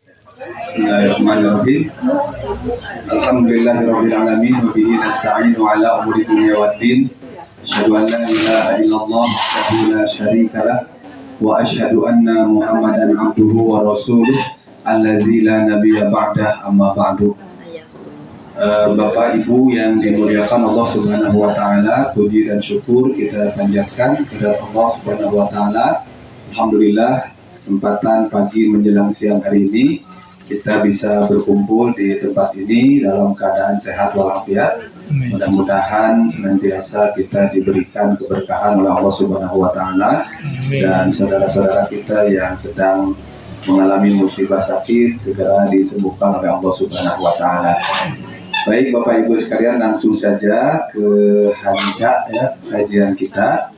Bismillahirrahmanirrahim. Alhamdulillahirabbil alamin wa bihi nasta'inu ala umuri dunya waddin. Asyhadu an la ilaha illallah wahdahu la syarika lah wa asyhadu anna Muhammadan abduhu wa rasuluh alladzi la nabiyya ba'dah, amma ba'du. Bapak Ibu yang dimuliakan Allah Subhanahu wa taala, puji dan syukur kita panjatkan kepada Allah Subhanahu wa taala. Alhamdulillah, kesempatan pagi menjelang siang hari ini kita bisa berkumpul di tempat ini dalam keadaan sehat walafiat. Mudah-mudahan senantiasa kita diberikan keberkahan oleh Allah Subhanahu wa taala, dan saudara-saudara kita yang sedang mengalami musibah sakit segera disembuhkan oleh Allah Subhanahu wa taala. Baik Bapak Ibu sekalian, langsung saja ke hancak ya kajian kita.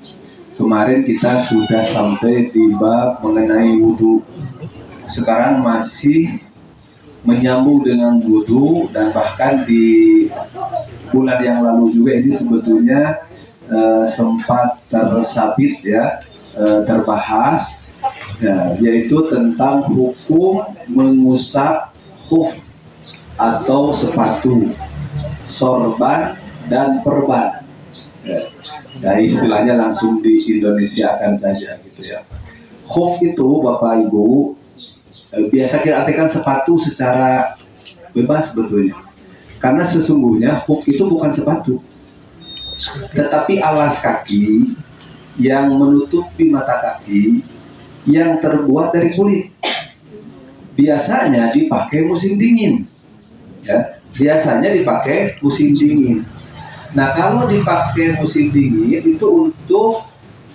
Kemarin kita sudah sampai di bab mengenai wudhu. Sekarang masih menyambung dengan wudhu, dan bahkan di bulan yang lalu juga ini sebetulnya sempat tersabit ya, terbahas ya, yaitu tentang hukum mengusap khuf atau sepatu, sorban dan perban. Nah, istilahnya langsung di Indonesia akan saja gitu ya. Khuf itu Bapak Ibu biasa kita artikan sepatu secara bebas sebetulnya. Karena sesungguhnya khuf itu bukan sepatu, tetapi alas kaki yang menutupi mata kaki yang terbuat dari kulit. Biasanya dipakai musim dingin. Ya, biasanya dipakai musim dingin. Nah, kalau dipakai musim dingin itu untuk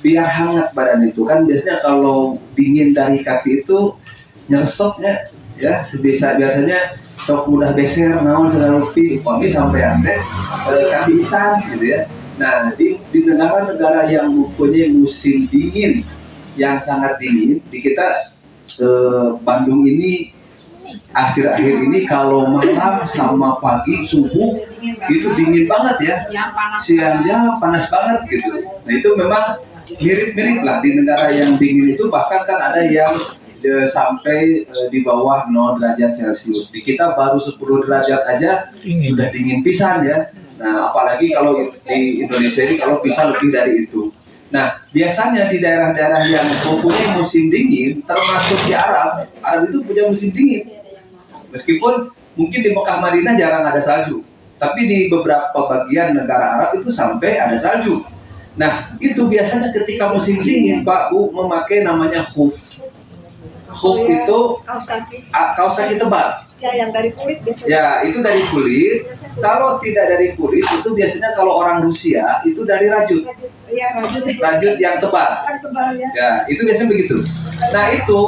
biar hangat badan itu. Kan biasanya kalau dingin dari kaki itu nyeresopnya ya, biasanya sok mudah beser, naon segala rupi, kami sampai ante kabisan gitu ya. Nah, di negara-negara yang mempunyai musim dingin yang sangat dingin, di kita Bandung ini akhir-akhir ini kalau malam sama pagi subuh itu dingin banget ya, siangnya panas banget gitu. Nah, itu memang mirip-mirip lah di negara yang dingin itu, bahkan kan ada yang sampai di bawah 0 derajat Celcius. Di kita baru 10 derajat aja sudah dingin pisan ya. Nah, apalagi kalau di Indonesia ini kalau bisa lebih dari itu. Nah, biasanya di daerah-daerah yang mempunyai musim dingin, termasuk di Arab itu punya musim dingin. Meskipun mungkin di Mekah Madinah jarang ada salju, tapi di beberapa bagian negara Arab itu sampai ada salju. Nah, itu biasanya ketika musim dingin Pak Bu memakai namanya khuf. Khuf itu kaos kaki tebal. Ya, yang dari kulit biasanya. Ya, itu dari kulit. Kalau tidak dari kulit itu biasanya kalau orang Rusia itu dari rajut. Iya, rajut. Rajut yang tebal. Tebal ya. Ya, itu biasanya begitu. Nah, itu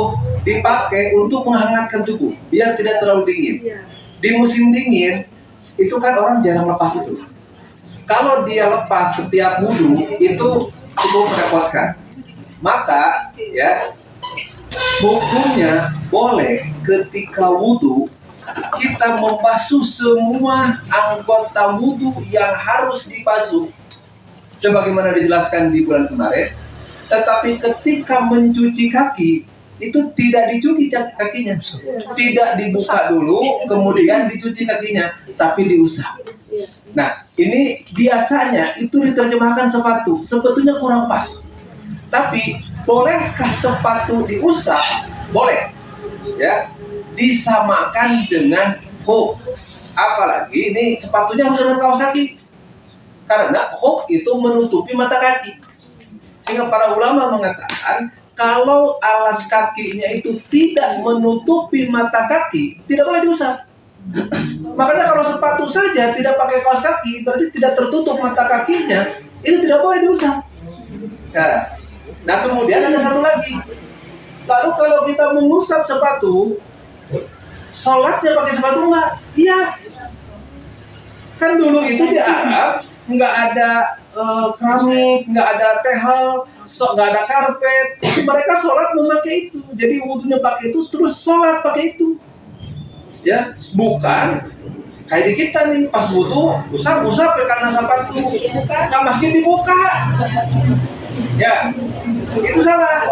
dipakai untuk menghangatkan tubuh biar tidak terlalu dingin. Iya. Di musim dingin itu kan orang jarang lepas itu. Kalau dia lepas setiap wudhu itu cukup merepotkan. Maka ya hukumnya boleh ketika wudhu kita membasuh semua anggota wudhu yang harus dibasuh sebagaimana dijelaskan di bulan kemarin. Tetapi ketika mencuci kaki itu tidak dicuci kakinya, tidak dibuka dulu kemudian dicuci kakinya, tapi diusap. Nah, ini biasanya itu diterjemahkan sepatu, sebetulnya kurang pas. Tapi bolehkah sepatu diusap? Boleh, ya, disamakan dengan khuf. Apalagi ini sepatunya harus dengan kaos kaki, karena khuf itu menutupi mata kaki. Sehingga para ulama mengatakan kalau alas kakinya itu tidak menutupi mata kaki, tidak boleh diusap. Makanya kalau sepatu saja tidak pakai kaos kaki, berarti tidak tertutup mata kakinya, itu tidak boleh diusap. Nah, kemudian ada satu lagi. Lalu kalau kita mengusap sepatu, sholatnya pakai sepatu enggak? Iya. Kan dulu itu di Arab nggak ada keramik, nggak ada tehel, nggak ada karpet. Mereka sholat memakai itu. Jadi wudhunya pakai itu, terus sholat pakai itu. Ya, bukan kayak di kita nih pas wudhu usap karena sepatu. Ke masjid dibuka. Ya, itu salah.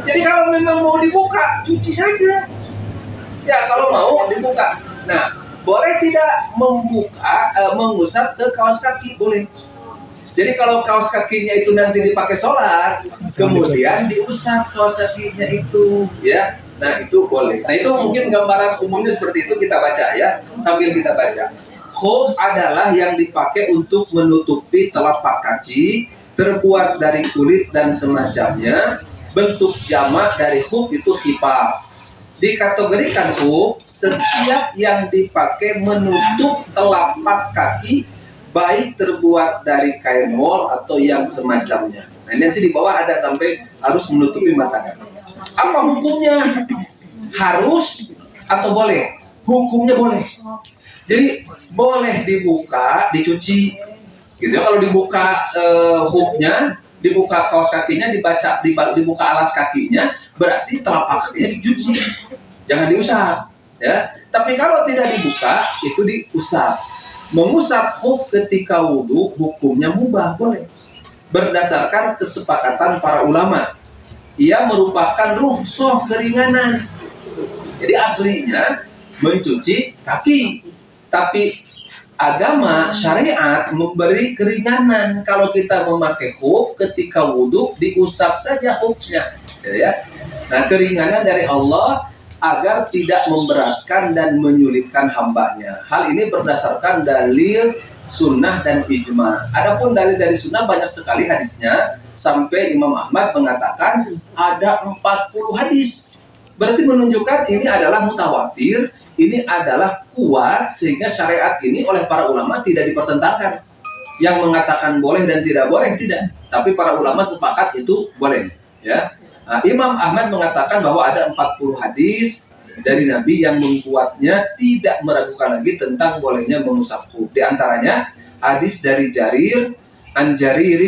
Jadi kalau memang mau dibuka, cuci saja. Ya, kalau mau dibuka. Nah, boleh tidak mengusap ke kaos kaki? Boleh. Jadi kalau kaos kakinya itu nanti dipakai sholat, kemudian diusap kaos kakinya itu, ya. Nah, itu boleh. Nah, itu mungkin gambaran umumnya seperti itu, kita baca ya, sambil kita baca. Khuf adalah yang dipakai untuk menutupi telapak kaki, terbuat dari kulit dan semacamnya. Bentuk jamak dari khuf itu khifaf. Dikategorikan khuf setiap yang dipakai menutup telapak kaki, baik terbuat dari kain wol atau yang semacamnya. Nah, ini nanti di bawah ada sampai harus menutupi mata kaki. Apa hukumnya? Harus atau boleh? Hukumnya boleh. Jadi boleh dibuka, dicuci. Gitu ya. Kalau dibuka hooknya, dibuka kaos kakinya, dibuka alas kakinya, berarti telapak kakinya dicuci. Jangan diusap, ya. Tapi kalau tidak dibuka, itu diusap. Mengusap hook ketika wudhu hukumnya mubah, boleh. Berdasarkan kesepakatan para ulama. Ia merupakan rukhsah keringanan. Jadi aslinya mencuci kaki, tapi agama syariat memberi keringanan. Kalau kita memakai khuf ketika wudhu diusap saja khufnya, ya. Nah, keringanan dari Allah agar tidak memberatkan dan menyulitkan hambanya. Hal ini berdasarkan dalil sunnah dan ijma. Adapun dalil dari sunnah banyak sekali hadisnya, sampai Imam Ahmad mengatakan ada 40 hadis. Berarti menunjukkan ini adalah mutawatir, ini adalah kuat, sehingga syariat ini oleh para ulama tidak dipertentangkan. Yang mengatakan boleh dan tidak boleh, tidak. Tapi para ulama sepakat itu boleh, ya. Nah, Imam Ahmad mengatakan bahwa ada 40 hadis dari Nabi yang membuatnya tidak meragukan lagi tentang bolehnya mengusap khuf. Di antaranya hadis dari Jarir an Jarir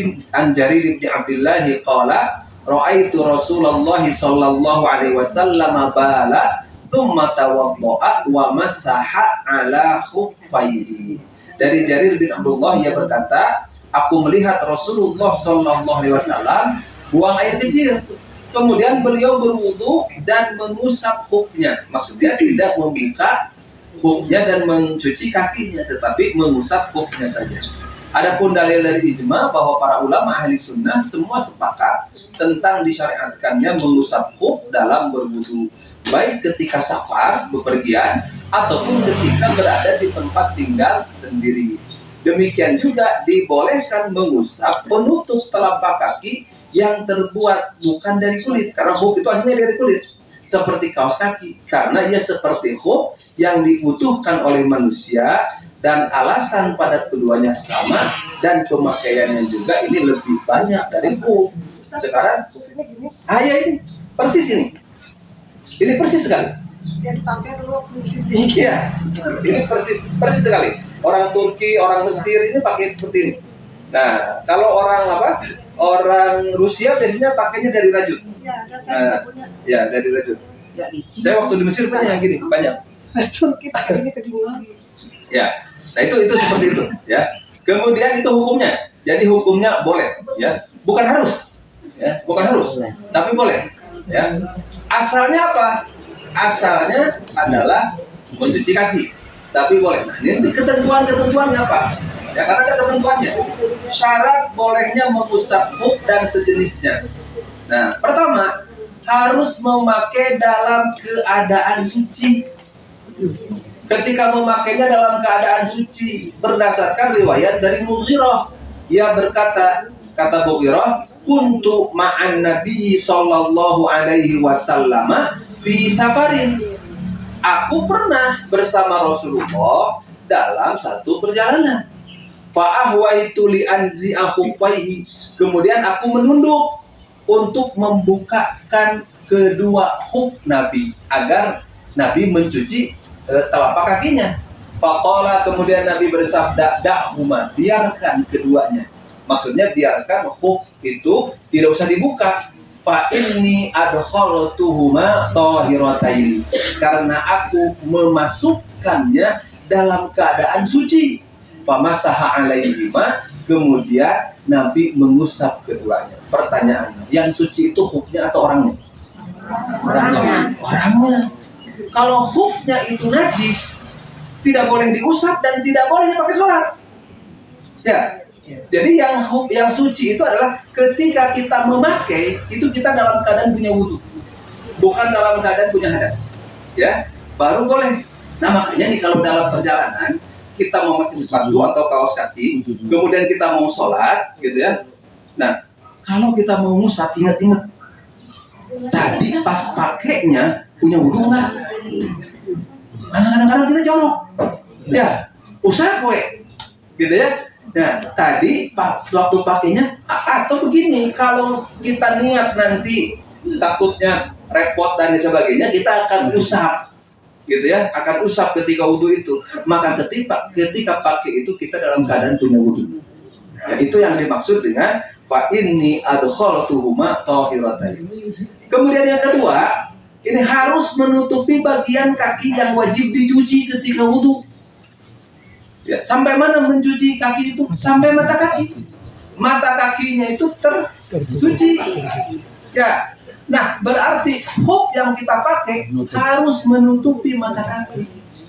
bin Abdullah qala ra'aitu Rasulullah sallallahu alaihi wasallam bala thumma tawadda'a wa masaha ala khuffaihi. Dari Jarir bin Abdullah, ia berkata, aku melihat Rasulullah sallallahu alaihi wasallam buang air kecil, kemudian beliau berwudu dan mengusap khufnya. Maksudnya tidak membuka khufnya dan mencuci kakinya, tetapi mengusap khufnya saja. Adapun dalil dari ijma bahwa para ulama ahli sunnah semua sepakat tentang disyariatkannya mengusap khuf dalam berwudu, baik ketika safar, bepergian, ataupun ketika berada di tempat tinggal sendiri. Demikian juga dibolehkan mengusap penutup telapak kaki yang terbuat bukan dari kulit, karena khuf itu aslinya dari kulit, seperti kaos kaki, karena ia seperti khuf yang dibutuhkan oleh manusia. Dan alasan pada keduanya sama, dan pemakaiannya juga ini lebih banyak dari khuf. Sekarang, ya ini persis ini persis sekali. Yang dipakai dulu musim Iya, ini persis sekali. Orang Turki, orang Mesir ini pakai seperti ini. Nah, kalau orang Rusia biasanya pakainya dari rajut. Ya, dan saya punya. Ya, dari rajut. Saya waktu di Mesir punya yang gini, banyak. Turki pakai ini kedua. Ya, nah itu seperti itu, ya. Kemudian itu hukumnya. Jadi hukumnya boleh, ya. Bukan harus, ya. Bukan harus, tapi boleh, ya. Asalnya apa? Asalnya adalah mencuci kaki, tapi boleh. Nah, ini ketentuannya apa? Ya, karena ada ketentuannya. Syarat bolehnya mengusap khuf dan sejenisnya. Nah, pertama harus memakai dalam keadaan suci. Ketika memakainya dalam keadaan suci, berdasarkan riwayat dari Mughirah, ia berkata, kata Mughirah, kuntu ma'an Nabi sallallahu alaihi wasallam fi safarin. Aku pernah bersama Rasulullah dalam satu perjalanan. Fa ahwaitu li anzi'a khuffaihi. Kemudian aku menunduk untuk membukakan kedua khuf Nabi agar Nabi mencuci telapak kakinya. Faqala, kemudian Nabi bersabda, da'huma, biarkan keduanya. Maksudnya biarkan khuf itu tidak usah dibuka. Fa inni adkhaltuhuma tahirataini, karena aku memasukkannya dalam keadaan suci. Fa masaha alaihima, kemudian Nabi mengusap keduanya. Pertanyaannya, yang suci itu khufnya atau orangnya? Orangnya. kalau hufnya itu najis, tidak boleh diusap dan tidak boleh dipakai sholat. Ya. Jadi yang suci itu adalah ketika kita memakai itu kita dalam keadaan punya wudu, bukan dalam keadaan punya hadas. Ya, baru boleh. Nah makanya nih kalau dalam perjalanan kita mau pakai sepatu atau kaos kaki, kemudian kita mau sholat, gitu ya. Nah kalau kita mau ngusap, ingat-ingat tadi pas pakainya punya wudu nggak? Karena kadang-kadang kita jorok, ya usap we, gitu ya. Nah, tadi waktu pakainya atau begini, kalau kita niat nanti takutnya repot dan sebagainya, kita akan usap, gitu ya, akan usap ketika wudhu itu. Maka ketika pakai itu kita dalam keadaan punya wudhu. Ya, itu yang dimaksud dengan fa inni adkhaltuhuma tahiratain. Kemudian yang kedua, ini harus menutupi bagian kaki yang wajib dicuci ketika wudhu. Ya, sampai mana mencuci kaki itu? Sampai mata kaki. Mata kakinya itu tercuci. Ya. Nah, berarti huf yang kita pakai harus menutupi mata kaki.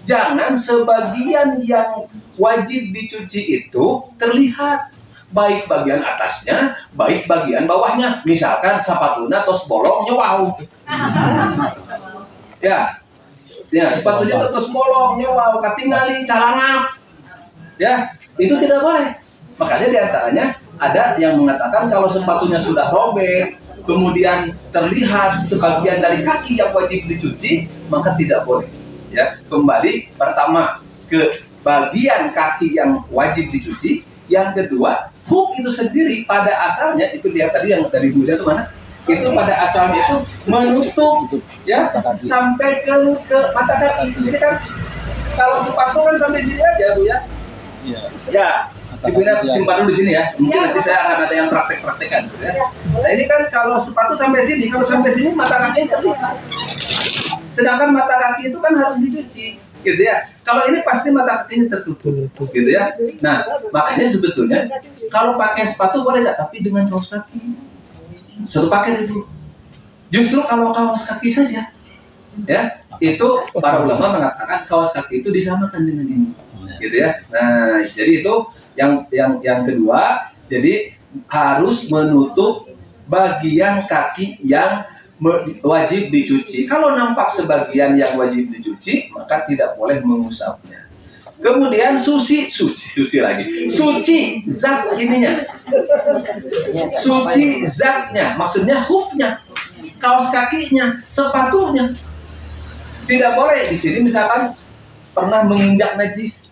Jangan sebagian yang wajib dicuci itu terlihat, baik bagian atasnya, baik bagian bawahnya. Misalkan sepatunya tos bolong nyewau. Ya. Ya, sepatunya tos bolong nyewau, katingali calangap. Ya, itu tidak boleh. Makanya diantaranya ada yang mengatakan kalau sepatunya sudah robek, kemudian terlihat sebagian dari kaki yang wajib dicuci, maka tidak boleh. Ya, kembali pertama ke bagian kaki yang wajib dicuci. Yang kedua, huf itu sendiri pada asalnya itu dia tadi yang dari Buddha itu mana? Itu pada asalnya itu menutup, ya, sampai ke mata kaki. Jadi kan kalau sepatu kan sampai sini aja, Bu ya. Ya, Ibu simpan dulu di sini ya. Mungkin nanti saya akan ada yang praktek-praktekan, gitu ya. Nah ini kan kalau sepatu sampai sini, kalau sampai sini mata kakinya terlihat. Sedangkan mata kaki itu kan harus dicuci, gitu ya. Kalau ini pasti mata kakinya tertutup, gitu ya. Nah, makanya sebetulnya kalau pakai sepatu boleh nggak, tapi dengan kaos kaki. Satu paket itu. Justru kalau kaos kaki saja, ya, itu para ulama mengatakan kaos kaki itu disamakan dengan ini. Gitu ya. Nah, jadi itu yang kedua, jadi harus menutup bagian kaki yang wajib dicuci. Kalau nampak sebagian yang wajib dicuci, maka tidak boleh mengusapnya. Kemudian suci lagi. Suci zat ininya. Suci zatnya, maksudnya hufnya, kaos kakinya, sepatunya. Tidak boleh di sini misalkan pernah menginjak najis.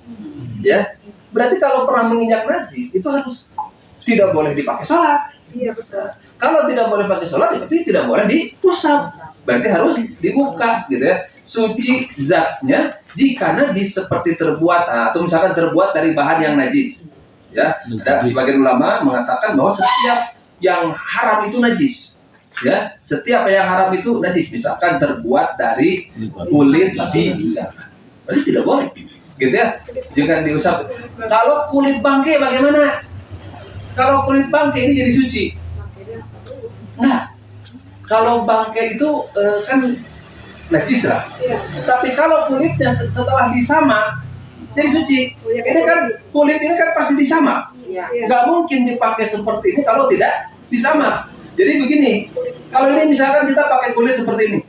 Ya, berarti kalau pernah menginjak najis itu harus tidak boleh dipakai sholat. Iya betul. Kalau tidak boleh pakai sholat, berarti tidak boleh diusap. Berarti harus dibuka, gitu ya. Suci zatnya jika najis seperti terbuat atau misalkan terbuat dari bahan yang najis. Ya, ada sebagian ulama mengatakan bahwa setiap yang haram itu najis. Ya, setiap yang haram itu najis. Misalkan terbuat dari kulit bisa. Berarti tidak boleh. Gitu ya, jangan diusap. Kalau kulit bangkai bagaimana? Kalau kulit bangkai ini jadi suci? Nah, kalau bangkai itu kan najis lah. Iya. Tapi kalau kulitnya setelah disamak jadi suci. Ini kan kulit ini kan pasti disamak. Iya. Nggak mungkin dipakai seperti ini kalau tidak disamak. Jadi begini, kalau ini misalkan kita pakai kulit seperti ini.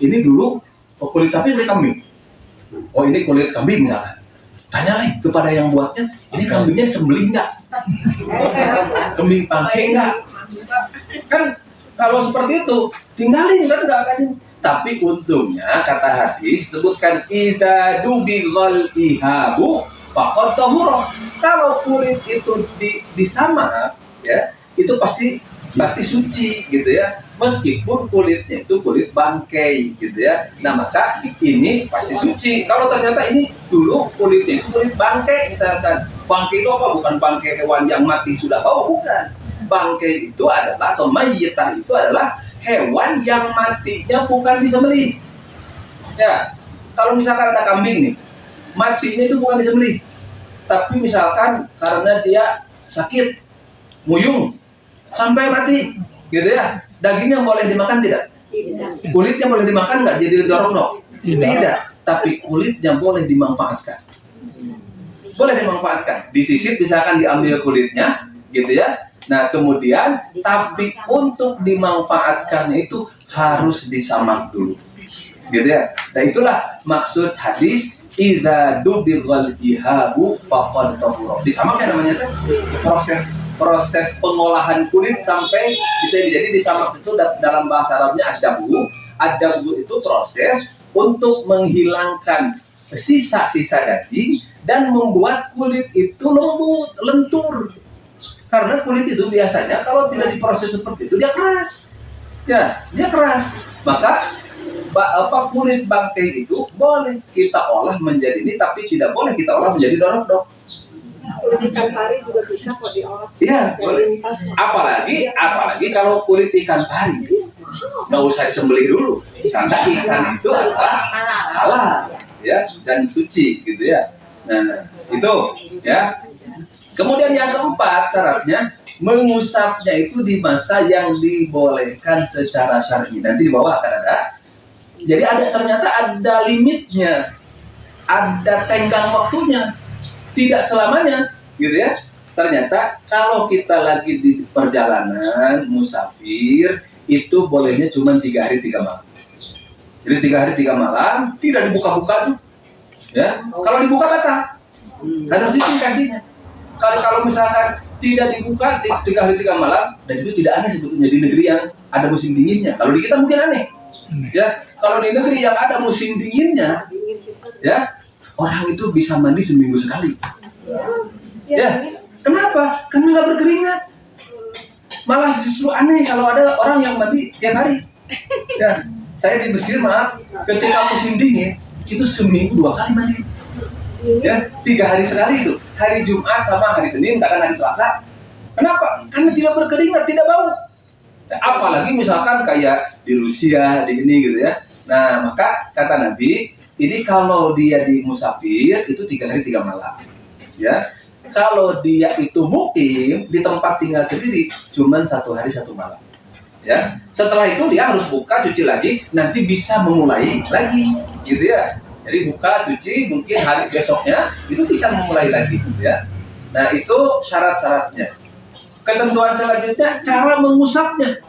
Ini dulu kulit sapi, kulit kambing. Oh ini kulit kambing misalkan. Tanya lagi kepada yang buatnya, ini kambingnya disembelih nggak? Kambing bangkai nggak? Kan kalau seperti itu, tinggalin kan nggak akan. Tapi untungnya kata hadis sebutkan idza dubighal ihabu faqad tahura. Kalau kulit itu disamak, ya itu pasti suci, gitu ya. Meskipun kulitnya itu kulit bangkai, gitu ya. Nah maka ini pasti suci. Kalau ternyata ini dulu kulitnya itu kulit bangkai, misalkan bangkai itu apa? Bukan bangkai hewan yang mati sudah bau, bukan. Bangkai itu adalah atau mayyitah itu adalah hewan yang matinya bukan disembelih. Ya, kalau misalkan ada kambing nih, matinya itu bukan disembelih, tapi misalkan karena dia sakit, muyung sampai mati, gitu ya. Dagingnya boleh dimakan tidak? Tidak. Kulitnya boleh dimakan nggak? Jadi dorong dong. Tidak, tapi kulitnya boleh dimanfaatkan. Boleh dimanfaatkan. Disisip misalkan diambil kulitnya, gitu ya. Nah, kemudian tapi untuk dimanfaatkan itu harus disamak dulu. Gitu ya. Nah, itulah maksud hadis idza dubighal ihabu faqad tahura. Disamaknya namanya itu proses pengolahan kulit sampai bisa jadi disamak itu dalam bahasa Arabnya adabu. Adabu itu proses untuk menghilangkan sisa-sisa daging dan membuat kulit itu lembut, lentur. Karena kulit itu biasanya kalau tidak diproses seperti itu dia keras. Ya, dia keras. Maka kulit bangkai itu boleh kita olah menjadi ini, tapi tidak boleh kita olah menjadi dorok-dok. Kulit ikan pari juga bisa kok diolah. Iya, boleh. Apalagi kalau kulit ikan pari. Nggak usah disembelih dulu, karena ikan itu adalah halal, ya, dan suci, gitu ya. Nah, itu, ya. Kemudian yang keempat syaratnya mengusapnya itu di masa yang dibolehkan secara syar'i. Nanti di bawah akan ada. Jadi ternyata ada limitnya, ada tenggang waktunya, tidak selamanya, gitu ya. Ternyata kalau kita lagi di perjalanan musafir itu bolehnya cuma 3 hari 3 malam. Jadi 3 hari 3 malam tidak dibuka-buka tuh, ya. Kalau dibuka batal, harus dicuci kakinya. Kalau misalkan tidak dibuka 3 hari 3 malam, dan itu tidak aneh sebetulnya di negeri yang ada musim dinginnya. Kalau di kita mungkin aneh, ya. Kalau di negeri yang ada musim dinginnya, ya, orang itu bisa mandi seminggu sekali. Ya, kenapa? Karena nggak berkeringat. Malah justru aneh kalau ada orang yang mandi tiap hari. Ya, saya di Mesir ketika musim dingin itu seminggu 2 kali mandi. Ya, 3 hari sekali itu. Hari Jumat sama hari Senin, kadang hari Selasa. Kenapa? Karena tidak berkeringat, tidak bau. Ya, apalagi misalkan kayak di Rusia, di ini gitu ya. Nah, maka kata Nabi, ini kalau dia di musafir itu 3 hari 3 malam. Ya. Kalau dia itu mukim di tempat tinggal sendiri cuman 1 hari 1 malam, ya. Setelah itu dia harus buka, cuci lagi, nanti bisa memulai lagi, gitu ya. Jadi buka, cuci, mungkin hari besoknya itu bisa memulai lagi, gitu ya. Nah, itu syarat-syaratnya. Ketentuan selanjutnya cara mengusapnya,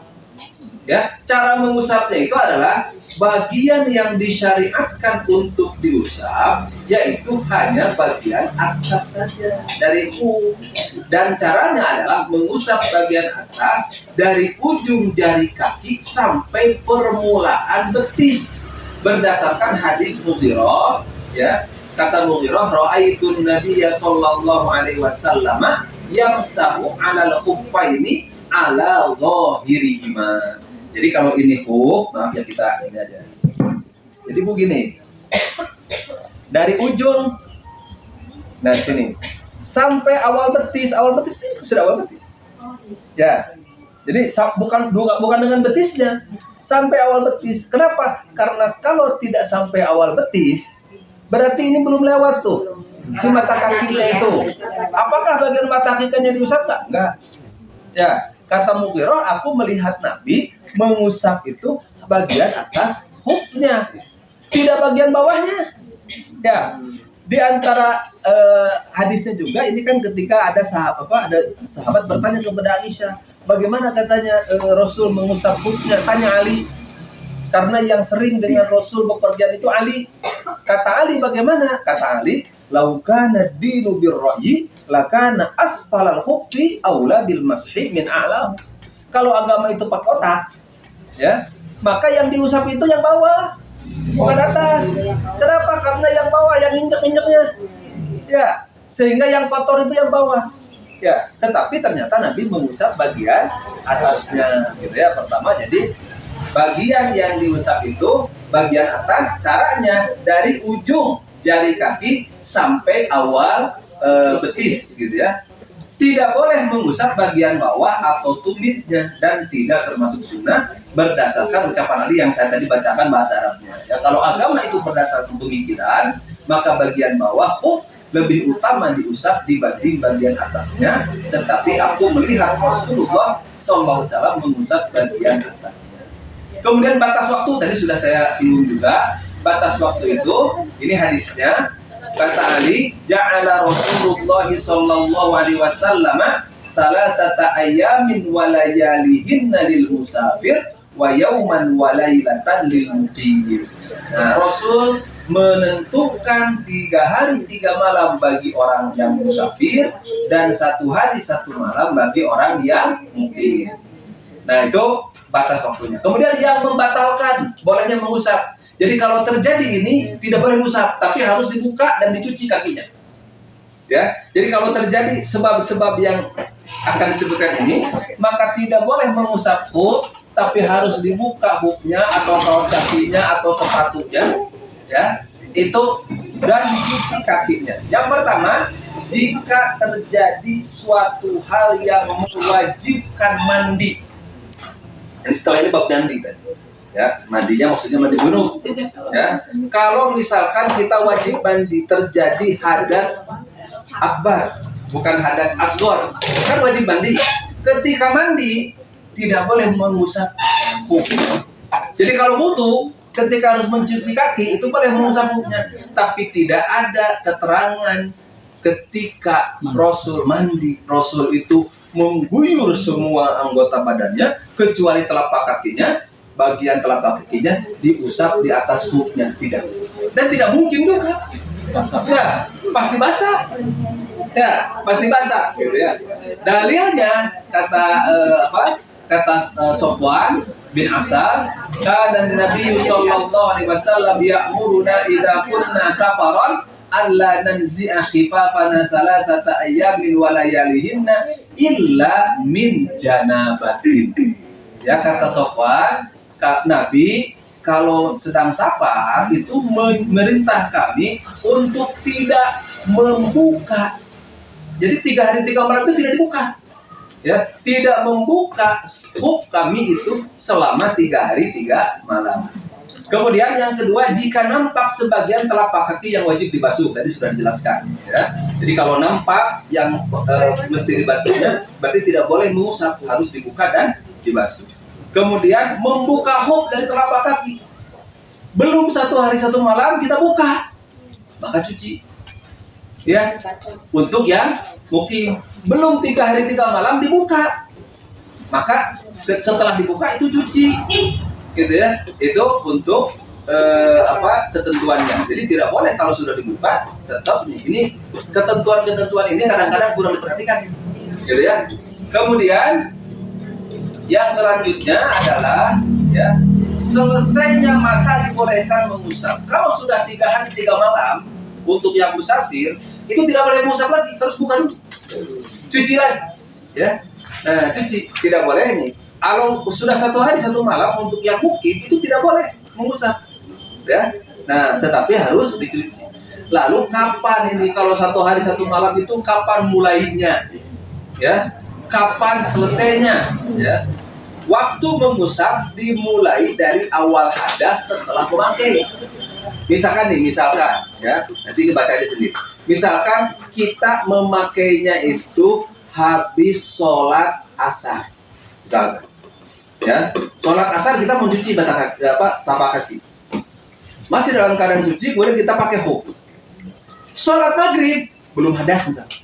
ya. Cara mengusapnya itu adalah bagian yang disyariatkan untuk diusap yaitu hanya bagian atas saja dari dan caranya adalah mengusap bagian atas dari ujung jari kaki sampai permulaan betis berdasarkan hadis Mughirah, ya. Kata Mughirah, ra'aitun nabiyya sallallahu alaihi wasallam yamsahu 'alal khuffaini 'ala dhahirihima. Jadi kalau ini khuf, maaf ya kita ini aja. Jadi begini, dari ujung, nah sini, sampai awal betis ini sudah awal betis. Ya, jadi bukan dengan betisnya, sampai awal betis. Kenapa? Karena kalau tidak sampai awal betis, berarti ini belum lewat tuh si mata kakinya itu. Apakah bagian mata kakinya diusap nggak? Enggak. Ya. Kata Mughirah, aku melihat Nabi mengusap itu bagian atas khufnya, tidak bagian bawahnya. Ya, di antara hadisnya juga ini kan ketika ada sahabat bertanya kepada Aisyah, bagaimana katanya Rasul mengusap khufnya? Tanya Ali, karena yang sering dengan Rasul bepergian itu Ali. Kata Ali bagaimana? Kata Ali, laukana dinu birra'yi lakana asfalal khuffi aula bil mashi min a'lahu. Kalau agama itu pak kotak, ya, maka yang diusap itu yang bawah, bukan atas. Kenapa? Karena yang bawah yang injek-injeknya, ya, sehingga yang kotor itu yang bawah, ya. Tetapi ternyata Nabi mengusap bagian atasnya, gitu ya. Pertama, jadi bagian yang diusap itu bagian atas, caranya dari ujung jari kaki sampai awal betis, gitu ya. Tidak boleh mengusap bagian bawah atau tumitnya dan tidak termasuk sunnah berdasarkan ucapan Ali yang saya tadi bacakan bahasa Arabnya. Ya, kalau agama itu berdasarkan pemikiran, maka bagian bawah lebih utama diusap dibanding bagian atasnya. Tetapi aku melihat Rasulullah SAW mengusap bagian atasnya. Kemudian batas waktu tadi sudah saya singgung juga. batas waktu itu, ini hadisnya, kata Ali, ja'ala Rasulullah sallallahu alaihi wasallam salasata ayamin wa layalihinna lil musafir wa yauman wa lailatan lil muqim. Nah, Rasul menentukan 3 hari 3 malam bagi orang yang musafir dan 1 hari 1 malam bagi orang yang muqim. Nah, itu batas waktunya. Kemudian yang membatalkan bolehnya mengusap. Jadi kalau terjadi ini tidak boleh mengusap, tapi harus dibuka dan dicuci kakinya. Ya. Jadi kalau terjadi sebab-sebab yang akan disebutkan ini, maka tidak boleh mengusap hub, tapi harus dibuka hubnya atau kaos kakinya atau sepatunya, ya. Itu dan dicuci kakinya. Yang pertama, jika terjadi suatu hal yang mewajibkan mandi. Dan setelah ini bab mandi tadi. Ya, mandinya maksudnya mandi junub. Ya, kalau misalkan kita wajib mandi terjadi hadas akbar, bukan hadas asghar, kan wajib mandi. Ketika mandi tidak boleh mengusap kuku. Jadi kalau wudu, ketika harus mencuci kaki itu boleh mengusap kukunya, tapi tidak ada keterangan ketika Rasul mandi, Rasul itu mengguyur semua anggota badannya kecuali telapak kakinya. Bagian telapak kakinya diusap di atas kuknya, tidak. Dan tidak mungkin juga. Ya, pasti basah. Ya, pasti basah, gitu ya. Dalilnya kata Sofwan bin Asal, dan Nabi sallallahu alaihi wasallam ya'muruna idza kunna safaran alla nanzi'a khifafana thalathata ayyamin wa layalihinna illa min janabatin. Ya, kata Sofwan, Nabi kalau sedang safar itu memerintah kami untuk tidak membuka. Jadi 3 hari 3 malam itu tidak dibuka. Ya, tidak membuka hub kami itu selama 3 hari 3 malam. Kemudian yang kedua, jika nampak sebagian telapak kaki yang wajib dibasuh, tadi sudah dijelaskan. Ya. Jadi kalau nampak yang mesti dibasuhnya, berarti tidak boleh mengusap, harus dibuka dan dibasuh. Kemudian membuka hub dari telapak kaki. Belum 1 hari 1 malam kita buka, maka cuci. Ya, untuk yang mukim belum 3 hari 3 malam dibuka, maka setelah dibuka itu cuci, gitu ya. Itu untuk ketentuannya. Jadi tidak boleh kalau sudah dibuka tetap ini ketentuan ini kadang-kadang kurang diperhatikan, gitu ya. Kemudian yang selanjutnya adalah ya, selesainya masa dibolehkan mengusap. Kalau sudah 3 hari 3 malam untuk yang musafir itu tidak boleh mengusap lagi, terus buka dulu, cuci lagi, ya. Nah, cuci tidak boleh ini. Kalau sudah 1 hari 1 malam untuk yang mukim itu tidak boleh mengusap, ya. Nah, tetapi harus dicuci. Lalu kapan ini? Kalau 1 hari 1 malam itu kapan mulainya, ya? Kapan selesainya, ya? Waktu mengusap dimulai dari awal hadas setelah memakai. Misalkan ya, nanti dibaca aja sendiri. Misalkan kita memakainya itu habis sholat asar, misalkan, ya, sholat asar kita mencuci tapak kaki, masih dalam keadaan suci, kemudian kita pakai hub. Sholat maghrib belum hadas misalkan,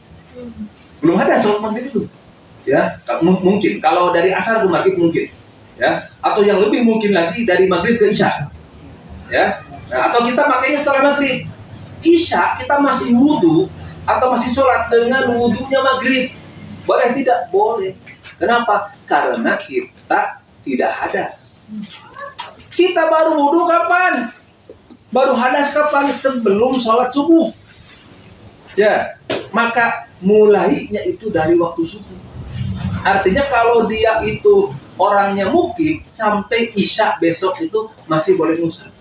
belum hadas sholat maghrib itu. Ya, mungkin kalau dari asar ke maghrib mungkin, ya, atau yang lebih mungkin lagi dari maghrib ke isya, ya. Nah, atau kita makainya setelah maghrib, isya kita masih wudu atau masih sholat dengan wudunya maghrib, boleh tidak? Boleh. Kenapa? Karena kita tidak hadas. Kita baru wudu kapan? Baru hadas kapan? Sebelum sholat subuh. Ya, maka mulainya itu dari waktu subuh. Artinya kalau dia itu orangnya mukim sampai isya besok itu masih boleh ngusap.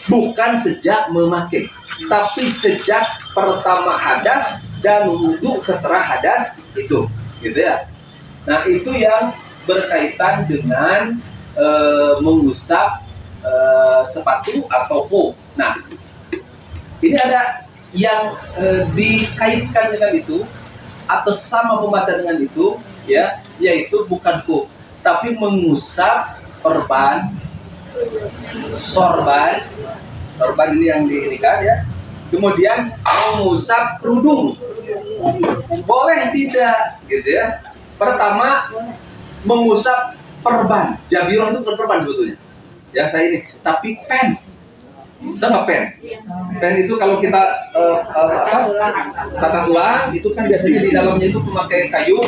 Bukan sejak memakai, tapi sejak pertama hadas dan wudu setelah hadas itu, gitu ya. Nah, itu yang berkaitan dengan mengusap sepatu atau hub. Nah, ini ada yang dikaitkan dengan itu atau sama pembahasan dengan itu, ya, yaitu bukan hub, tapi mengusap perban, sorban, sorban ini yang diirikan ya. Kemudian mengusap kerudung, boleh tidak, gitu ya. Pertama mengusap perban, jabirah itu bukan perban sebetulnya. Ya saya ini, tapi pen, kita nggak pen. Pen itu kalau kita tata tulang itu kan biasanya di dalamnya itu memakai kayu,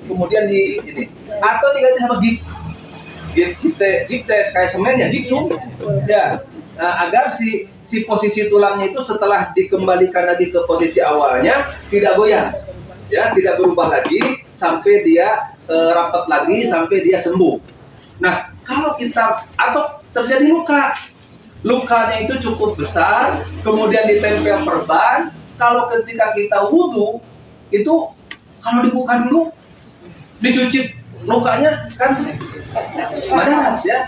kemudian di ini, atau diganti sama giptes kayak semen ya, gipsum, ya. Nah, agar si posisi tulangnya itu setelah dikembalikan lagi ke posisi awalnya tidak goyang, ya, tidak berubah lagi sampai dia rapat lagi sampai dia sembuh. Nah, kalau kita atau terjadi lukanya itu cukup besar, kemudian ditempel perban, kalau ketika kita wudhu itu kalau dibuka dulu, dicuci lukanya kan madarat ya.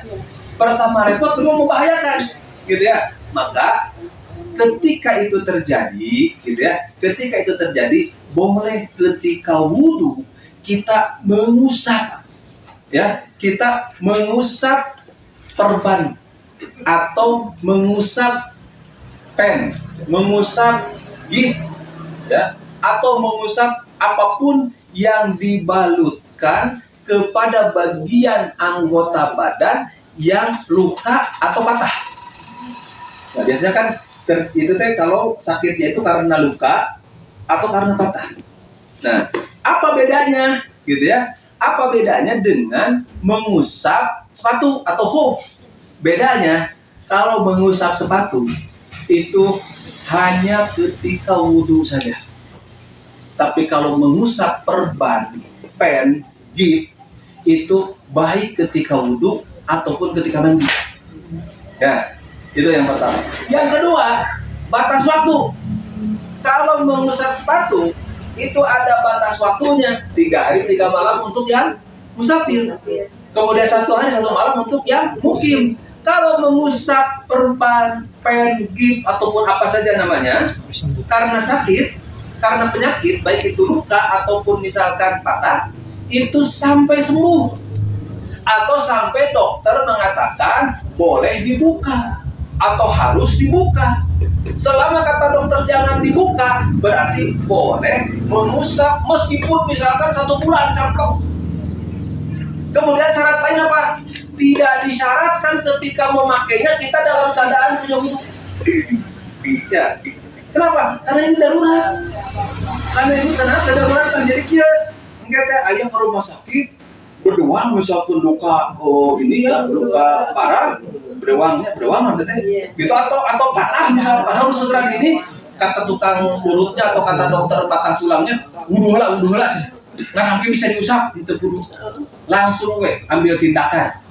Pertama repot, kedua membahayakan. Gitu ya, maka ketika itu terjadi, gitu ya, ketika itu terjadi, boleh ketika wudhu kita mengusap, ya, kita mengusap perban atau mengusap pen, mengusap gip, ya, atau mengusap apapun yang dibalutkan kepada bagian anggota badan yang luka atau patah. Nah, biasanya kan itu teh kalau sakitnya itu karena luka atau karena patah. Nah, apa bedanya gitu ya? Apa bedanya dengan mengusap sepatu atau hoof? Bedanya kalau mengusap sepatu itu hanya ketika wudhu saja. Tapi kalau mengusap perban, pen, gip itu baik ketika wudhu ataupun ketika mandi. Ya. Itu yang pertama. Yang kedua, batas waktu. Kalau mengusap sepatu, itu ada batas waktunya. 3 hari 3 malam untuk yang musafir. Kemudian 1 hari 1 malam untuk yang mukim. Kalau mengusap perban, pen, gip, ataupun apa saja namanya, karena sakit, karena penyakit, baik itu luka ataupun misalkan patah, itu sampai sembuh. Atau sampai dokter mengatakan boleh dibuka atau harus dibuka. Selama kata dokter jangan dibuka, berarti boleh mengusap meskipun misalkan 1 bulan cangkok. Kemudian syarat lain apa? Tidak disyaratkan ketika memakainya kita dalam keadaan punya wudhu. Ya. Kenapa? Karena ini darurat. Karena darurat kan jadi kia. Kita ayah ke rumah sakit berdoang misalkan luka ini ya luka parah berdoang maksudnya gitu atau patah misalkan harus segera ini kata tukang urutnya atau kata dokter patah tulangnya wudhu lah nggak sampai bisa diusap itu kudu langsung ambil tindakan.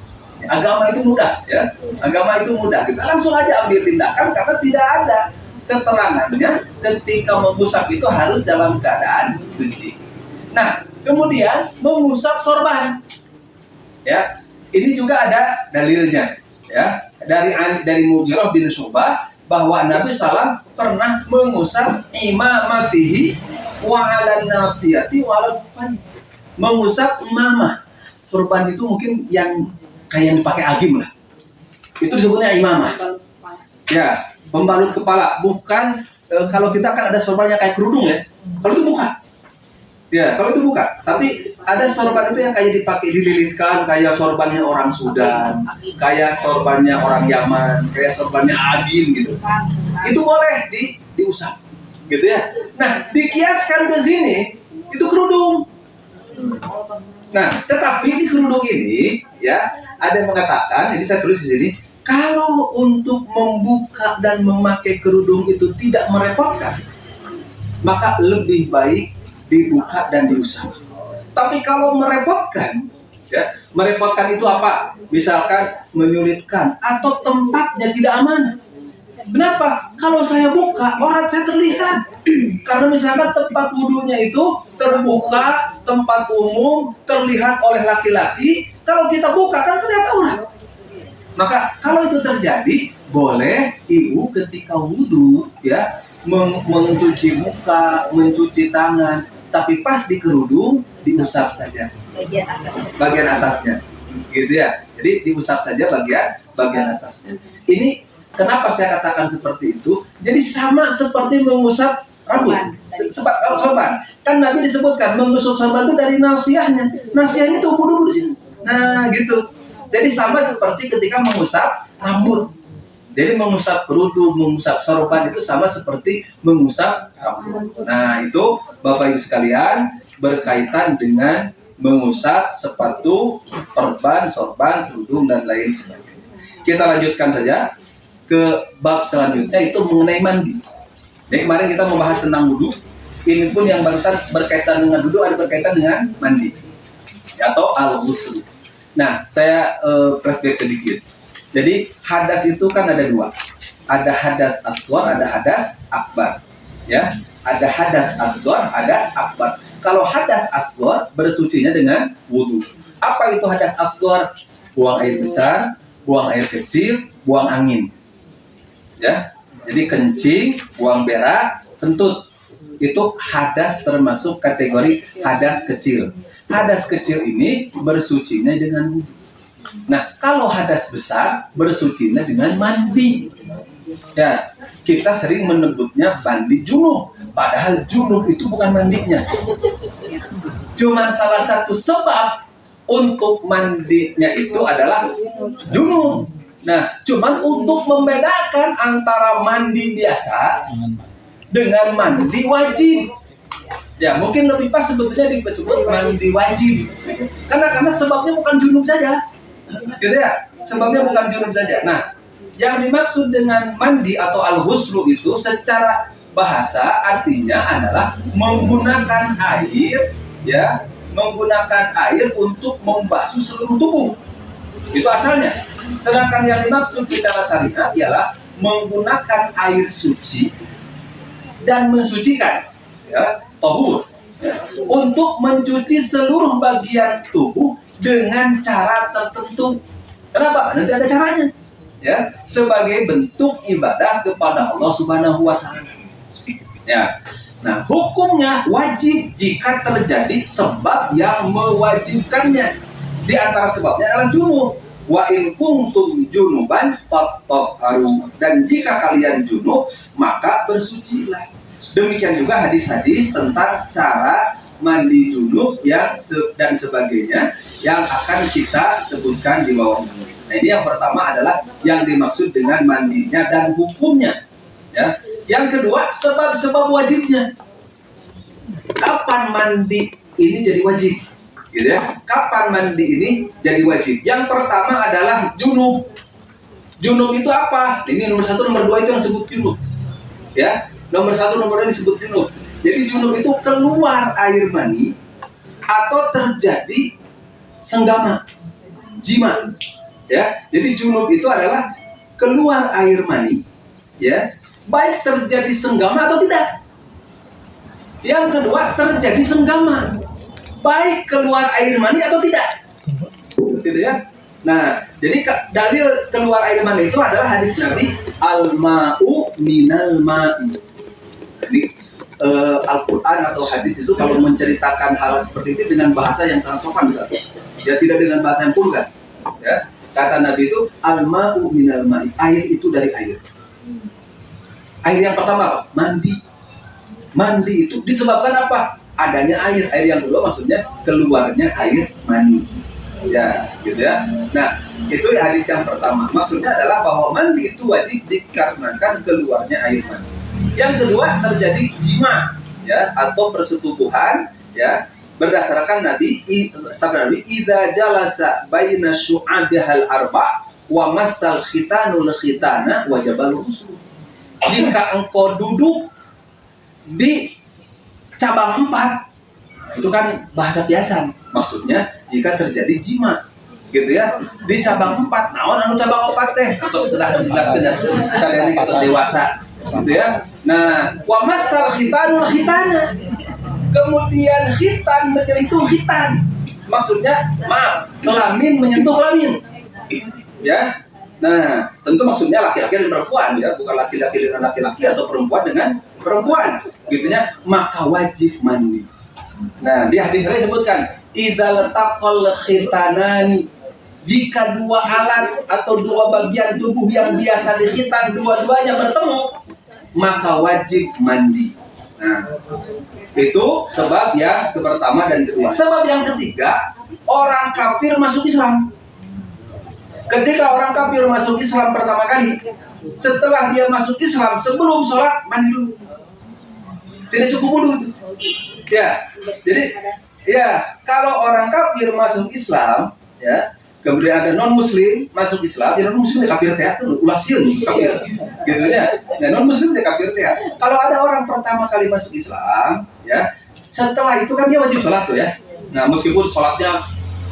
Agama itu mudah ya, agama itu mudah, kita langsung aja ambil tindakan karena tidak ada keterangannya ketika mengusap itu harus dalam keadaan suci. Nah, kemudian mengusap sorban, ya ini juga ada dalilnya, ya dari Mughirah bin Syu'bah bahwa Nabi SAW pernah mengusap imamatihi wa 'alan nasiyati wa 'alal khuffain. Mengusap imamah, sorban itu mungkin yang kayak yang dipakai agim lah, itu disebutnya imamah, ya pembalut kepala, bukan kalau kita kan ada sorban yang kayak kerudung ya, kalau itu bukan. Ya, kalau itu bukan. Tapi ada sorban itu yang kayak dipakai dililitkan, kayak sorbannya orang Sudan, kayak sorbannya orang Yaman, kayak sorbannya agim gitu. Itu boleh diusap, gitu ya. Nah, dikiaskan ke sini itu kerudung. Nah, tetapi di kerudung ini, ya ada yang mengatakan, ini saya tulis di sini, kalau untuk membuka dan memakai kerudung itu tidak merepotkan, maka lebih baik dibuka dan diusap. Tapi kalau merepotkan, ya, merepotkan itu apa? Misalkan menyulitkan atau tempatnya tidak aman. Kenapa? Kalau saya buka, orang saya terlihat. Karena misalkan tempat wudhunya itu terbuka, tempat umum, terlihat oleh laki-laki. Kalau kita buka kan terlihat orang. Maka kalau itu terjadi, boleh ibu ketika wudhu, ya, mencuci muka, mencuci tangan. Tapi pas di kerudung diusap saja bagian atasnya, gitu ya. Jadi diusap saja bagian atasnya. Ini Kenapa saya katakan seperti itu? Jadi sama seperti mengusap rambut. Sorban. Kan Nabi disebutkan mengusap sorban itu dari nasiahnya. Nasiahnya itu ubur-ubur di sini. Nah, gitu. Jadi sama seperti ketika mengusap rambut. Jadi mengusap kerudung, mengusap sorban itu sama seperti mengusap rambut. Nah, itu Bapak Ibu sekalian berkaitan dengan mengusap sepatu, perban, sorban, kerudung dan lain sebagainya. Kita lanjutkan saja ke bab selanjutnya, itu mengenai mandi. Jadi kemarin kita membahas tentang wudu. Ini pun yang barusan berkaitan dengan wudu ada berkaitan dengan mandi atau al-ghusl. Nah, saya flashback sedikit. Jadi hadas itu kan ada dua. Ada hadas asghar, ada hadas akbar. Ya, ada hadas asghar, hadas akbar. Kalau hadas asghar bersucinya dengan wudu. Apa itu hadas asghar? Buang air besar, buang air kecil, buang angin. Ya, jadi kencing, buang berak, kentut, itu hadas termasuk kategori hadas kecil. Hadas kecil ini bersucinya dengan wudu. Nah, kalau hadas besar bersucinya dengan mandi. Ya, kita sering menyebutnya mandi junub, padahal junub itu bukan mandinya. Cuma salah satu sebab untuk mandinya itu adalah junub. Nah, cuman untuk membedakan antara mandi biasa dengan mandi wajib. Ya, mungkin lebih pas sebetulnya disebut mandi wajib. Karena sebabnya bukan junub saja. Gitu ya? Sebabnya bukan junub saja. Nah, yang dimaksud dengan mandi atau al-ghuslu itu secara bahasa artinya adalah menggunakan air, ya, menggunakan air untuk membasuh seluruh tubuh. Itu asalnya. Sedangkan yang dimaksud secara syariat ialah menggunakan air suci dan mensucikan, ya, tahur, ya, untuk mencuci seluruh bagian tubuh dengan cara tertentu. Kenapa? Nanti ada caranya, ya, sebagai bentuk ibadah kepada Allah Subhanahu wa Ta'ala. Ya. Nah, hukumnya wajib jika terjadi sebab yang mewajibkannya. Di antara sebabnya adalah junub. Wa in kuntum junuban fattahharu, dan jika kalian junub maka bersucilah. Demikian juga hadis-hadis tentang cara mandi junub yang dan sebagainya yang akan kita sebutkan di bawah ini. Nah, ini yang pertama adalah yang dimaksud dengan mandinya dan hukumnya. Ya. Yang kedua, sebab-sebab wajibnya. Kapan mandi ini jadi wajib? Gitu ya. Kapan mandi ini jadi wajib? Yang pertama adalah junub. Junub itu apa? Ini nomor 1, nomor 2 itu yang disebut junub. Ya, nomor 1, nomor 2 disebut junub. Jadi junub itu keluar air mani atau terjadi senggama, jima. Ya, jadi junub itu adalah keluar air mani, ya, baik terjadi senggama atau tidak. Yang kedua, terjadi senggama, baik keluar air mani atau tidak, gitu ya. Nah, jadi dalil keluar air mani itu adalah hadis Nabi, al-ma'u minal ma'i. Jadi Al-Quran atau hadis itu kalau menceritakan hal seperti itu dengan bahasa yang sangat sopan juga, ya, tidak dengan bahasa yang vulgar. Ya, kata Nabi itu al-ma'u minal ma'i, air itu dari air. Air yang pertama apa? Mandi. Mandi itu disebabkan apa? Adanya air. Air yang kedua maksudnya keluarnya air mani. Ya, gitu ya. Nah, itu hadis yang pertama. Maksudnya adalah bahwa mandi itu wajib dikarenakan keluarnya air mani. Yang kedua, terjadi jima, ya, atau persetubuhan, ya, berdasarkan sabda Nabi, idza jalasa baina syu'abihal arba' wa massal khitanul khitana wajabal ghusl. Jika engkau duduk di cabang 4, itu kan bahasa biasa, maksudnya jika terjadi jima, gitu ya, di cabang 4. Naon anu cabang 4 teh? Atau setelah dijelaskan kalian itu dewasa, gitu ya. Nah, wa masal khitanul khitana, kemudian khitan menyentuh khitan, maksudnya maaf, kelamin menyentuh kelamin, ya. Nah, tentu maksudnya laki-laki dan perempuan, ya, bukan laki-laki dengan laki-laki atau perempuan dengan perempuan, gitunya, maka wajib mandi. Nah, di hadis ini disebutkan idza lataqal khitanani, Jika dua alat atau dua bagian tubuh yang biasa dikhitan dua-duanya bertemu, maka wajib mandi. Nah, itu sebab yang pertama dan kedua. Sebab yang ketiga, orang kafir masuk Islam. Ketika orang kafir masuk Islam pertama kali, setelah dia masuk Islam, sebelum sholat mandi dulu. Tidak cukup wudu itu. Ya, jadi ya kalau orang kafir masuk Islam, ya, kemudian ada non muslim masuk Islam, ya non muslim kafir teh ulah sieun kafir. Gitu ya. Nah, non muslim kafir teh. Kalau ada orang pertama kali masuk Islam, ya, setelah itu kan dia wajib sholat tuh ya. Nah, meskipun sholatnya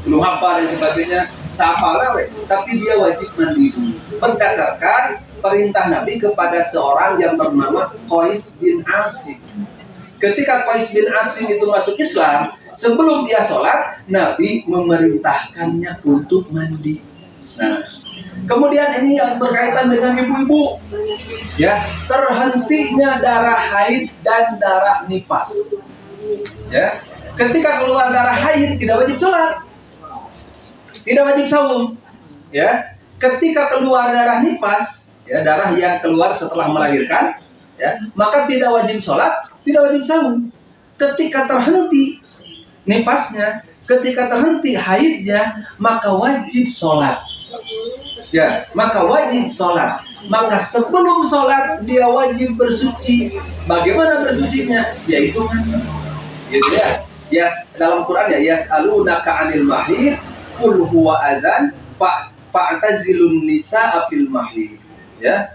belum hafal dan sebagainya, sahafal tapi dia wajib mandi dulu. Berdasarkan perintah Nabi kepada seorang yang bernama Qais bin Asim. Ketika Qais bin Asim itu masuk Islam, sebelum dia sholat, Nabi memerintahkannya untuk mandi. Nah, kemudian ini yang berkaitan dengan ibu-ibu, ya, terhentinya darah haid dan darah nifas. Ya, ketika keluar darah haid tidak wajib sholat, tidak wajib saum. Ya, ketika keluar darah nifas, ya, darah yang keluar setelah melahirkan, ya, maka tidak wajib sholat, tidak wajib saum. Ketika terhenti nifasnya, ketika terhenti haidnya, maka wajib sholat. Ya, maka wajib sholat. Maka sebelum sholat dia wajib bersuci. Bagaimana bersucinya? Yaitu mandi. Gitu ya. Yas, dalam Quran ya, yas'alunaka 'anil mahid qul huwa adzan fa'tazilun nisaa fil mahid. Ya.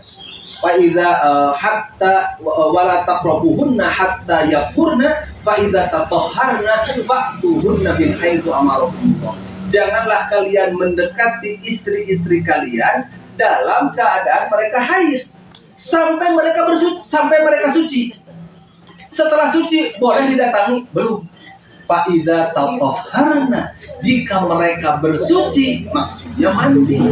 Fa idza hatta wala taqrabuhunna hatta yaqurna fa idza tatahharna fa'tuhunna bil haidzu amarakumullah. Janganlah kalian mendekati istri-istri kalian dalam keadaan mereka haid sampai mereka bersuci, sampai mereka suci. Setelah suci boleh didatangi? Belum. Fa idza tatahharna, jika mereka bersuci maksudnya mandi.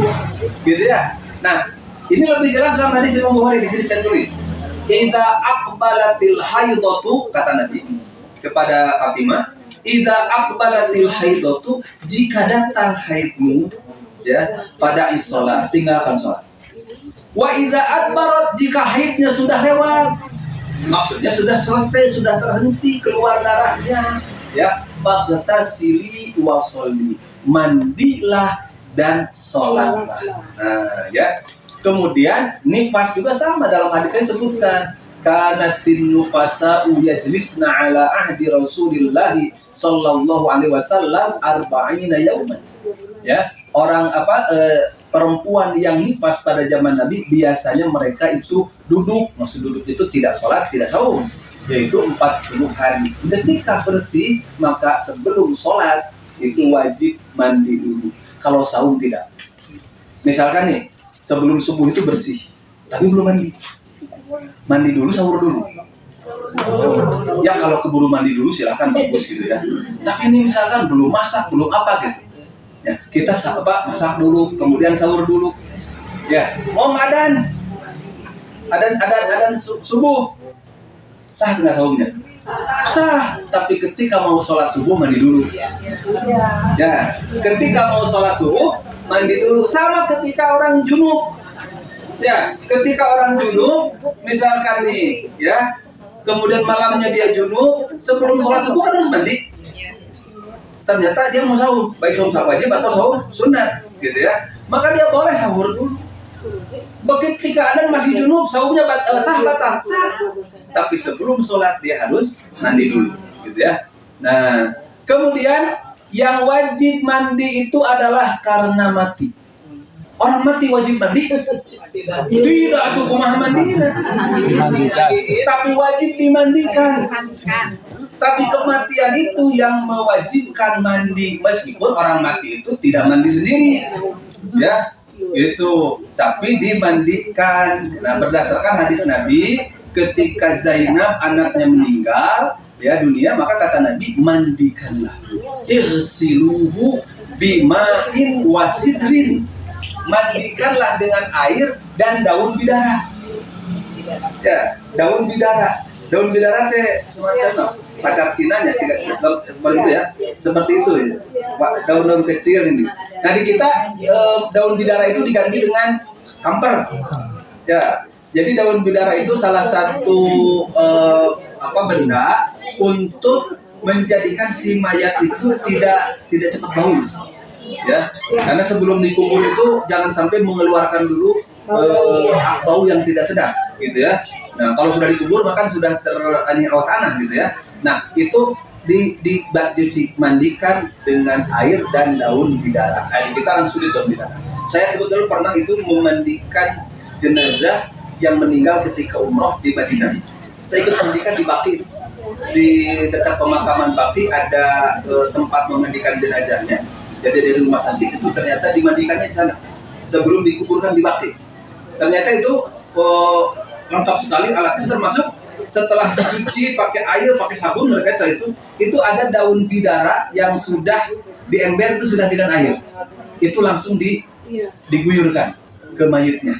Gitu ya. Nah, ini lebih jelas dalam hadis Imam Bukhari, di sini saya tulis. Idza aqbalatil haidatu, kata Nabi kepada Fatimah, idza aqbalatil haidatu, jika datang haidmu, ya, pada sholat, tinggalkan sholat. Wa idza adbarat, jika haidnya sudah lewat, maksudnya sudah selesai, sudah terhenti keluar darahnya, ya, faghtasili wa sholli, mandilah dan sholatlah. Nah, ya. Kemudian nifas juga sama, dalam hadis saya sebutkan kanatin nufasa'u yajlisna ala ahdi Rasulillah sallallahu alaihi wasallam arba'ina yauman. Ya, orang perempuan yang nifas pada zaman Nabi biasanya mereka itu duduk, maksud duduk itu tidak sholat, tidak saum, yaitu 40 hari. Ketika bersih, maka sebelum sholat itu wajib mandi dulu. Kalau saum tidak. Misalkan nih, sebelum subuh itu bersih, tapi belum mandi. Mandi dulu, sahur dulu. Ya kalau keburu mandi dulu silahkan, bagus gitu ya. Tapi ini misalkan belum masak, belum apa gitu. Ya, kita masak dulu, kemudian sahur dulu. Ya, mau adan subuh. Sah nggak sahurnya? Sah, tapi ketika mau sholat subuh mandi dulu. Ya, ketika mau sholat subuh mandi dulu. Sama ketika orang junub. Ya, ketika orang junub, misalkan nih, ya, kemudian malamnya dia junub, sebelum sholat subuh kan harus mandi. Ternyata dia mau sahur, baik sahur wajib atau sahur sunat, gitu ya. Maka dia boleh sahur dulu. Ketika ada masih junub, sahurnya sah batal, sah. Tapi sebelum sholat dia harus mandi dulu, gitu ya. Nah, kemudian yang wajib mandi itu adalah karena mati. Orang mati wajib mandi? Tidak, itu kumaha mandinya. Tapi wajib dimandikan. Tapi kematian itu yang mewajibkan mandi, meskipun orang mati itu tidak mandi sendiri, ya. Itu tapi dimandikan. Nah, berdasarkan hadis Nabi, ketika Zainab anaknya meninggal ya dunia, maka kata Nabi, mandikanlah, irsiluhu bima'in wasidrin, mandikanlah dengan air dan daun bidara. Ya, daun bidara. Daun bidara teh semacam pacar Cinanya sih, seperti itu ya. Seperti itu ya. Daun-daun kecil ini. Nah di kita daun bidara itu diganti dengan kamper. Ya. Jadi daun bidara itu salah satu benda untuk menjadikan si mayat itu tidak cepat bau. Ya, karena sebelum dikubur itu jangan sampai mengeluarkan dulu bau yang tidak sedap, gitu ya. Nah, kalau sudah dikubur bahkan sudah teraniau tanah, gitu ya. Nah, itu mandikan dengan air dan daun bidara. Nah, kita akan sulit daun bidara. Saya kebetulan pernah itu memandikan jenazah yang meninggal ketika umroh di Madinah. Saya ikut mandikan di Bakti. Di dekat pemakaman Bakti ada tempat memandikan jenazahnya. Jadi dari rumah sakit itu ternyata dimandikannya di sana sebelum dikuburkan di Bakti. Ternyata itu lengkap sekali alatnya, termasuk setelah dicuci pakai air, pakai sabun, setelah itu ada daun bidara yang sudah diember, itu sudah dengan air, itu langsung diguyurkan ke mayitnya,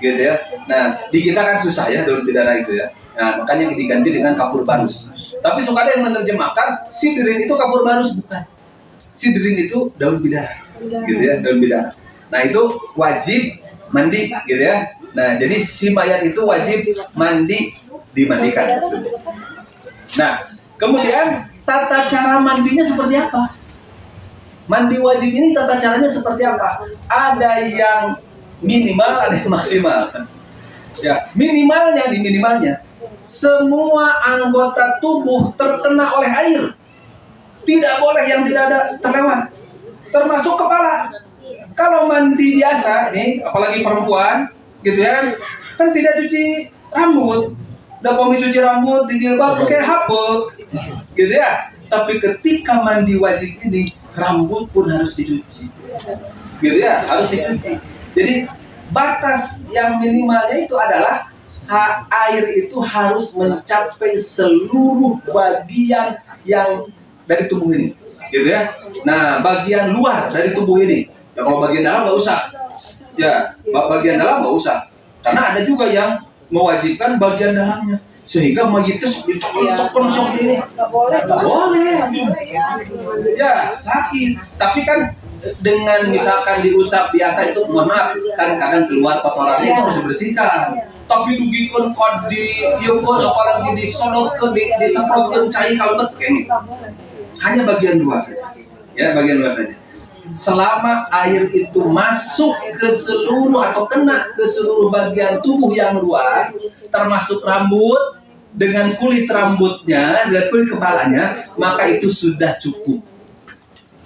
gitu ya. Nah di kita kan susah ya daun bidara itu ya. Nah makanya diganti dengan kapur barus. Tapi suka ada yang menerjemahkan sidrin itu kapur barus, bukan. Sidrin itu daun bidara, gitu ya, daun bidara. Nah itu wajib mandi, gitu ya. Nah jadi si mayat itu wajib dimandikan. Nah kemudian tata cara mandinya seperti apa? Mandi wajib ini tata caranya seperti apa? Ada yang minimal, ada yang maksimal. Ya minimalnya semua anggota tubuh terkena oleh air. Tidak boleh yang tidak ada terlewat, termasuk kepala. Kalau mandi biasa nih, apalagi perempuan, gitu ya, kan tidak cuci rambut. Udah pompi cuci rambut di jilbab pakai hapuk, gitu ya. Tapi ketika mandi wajib ini, rambut pun harus dicuci, gitu ya, harus dicuci. Jadi batas yang minimalnya itu adalah air itu harus mencapai seluruh bagian yang dari tubuh ini, gitu ya. Nah, bagian luar dari tubuh ini, ya kalau bagian dalam nggak usah, ya bagian dalam nggak usah, karena ada juga yang mewajibkan bagian dalamnya, sehingga mayitnya ditekan seperti ini, nggak boleh, ya sakit. Tapi kan dengan misalkan diusap biasa itu, mohon maaf, kan kadang keluar kotorannya itu harus dibersihkan. Tapi dugikan kok apalagi disemprotkan cair kalbet kayak ini. Hanya bagian luar saja, ya bagian luar saja. Selama air itu masuk ke seluruh atau kena ke seluruh bagian tubuh yang luar, termasuk rambut dengan kulit rambutnya, dengan kulit kepalanya, maka itu sudah cukup.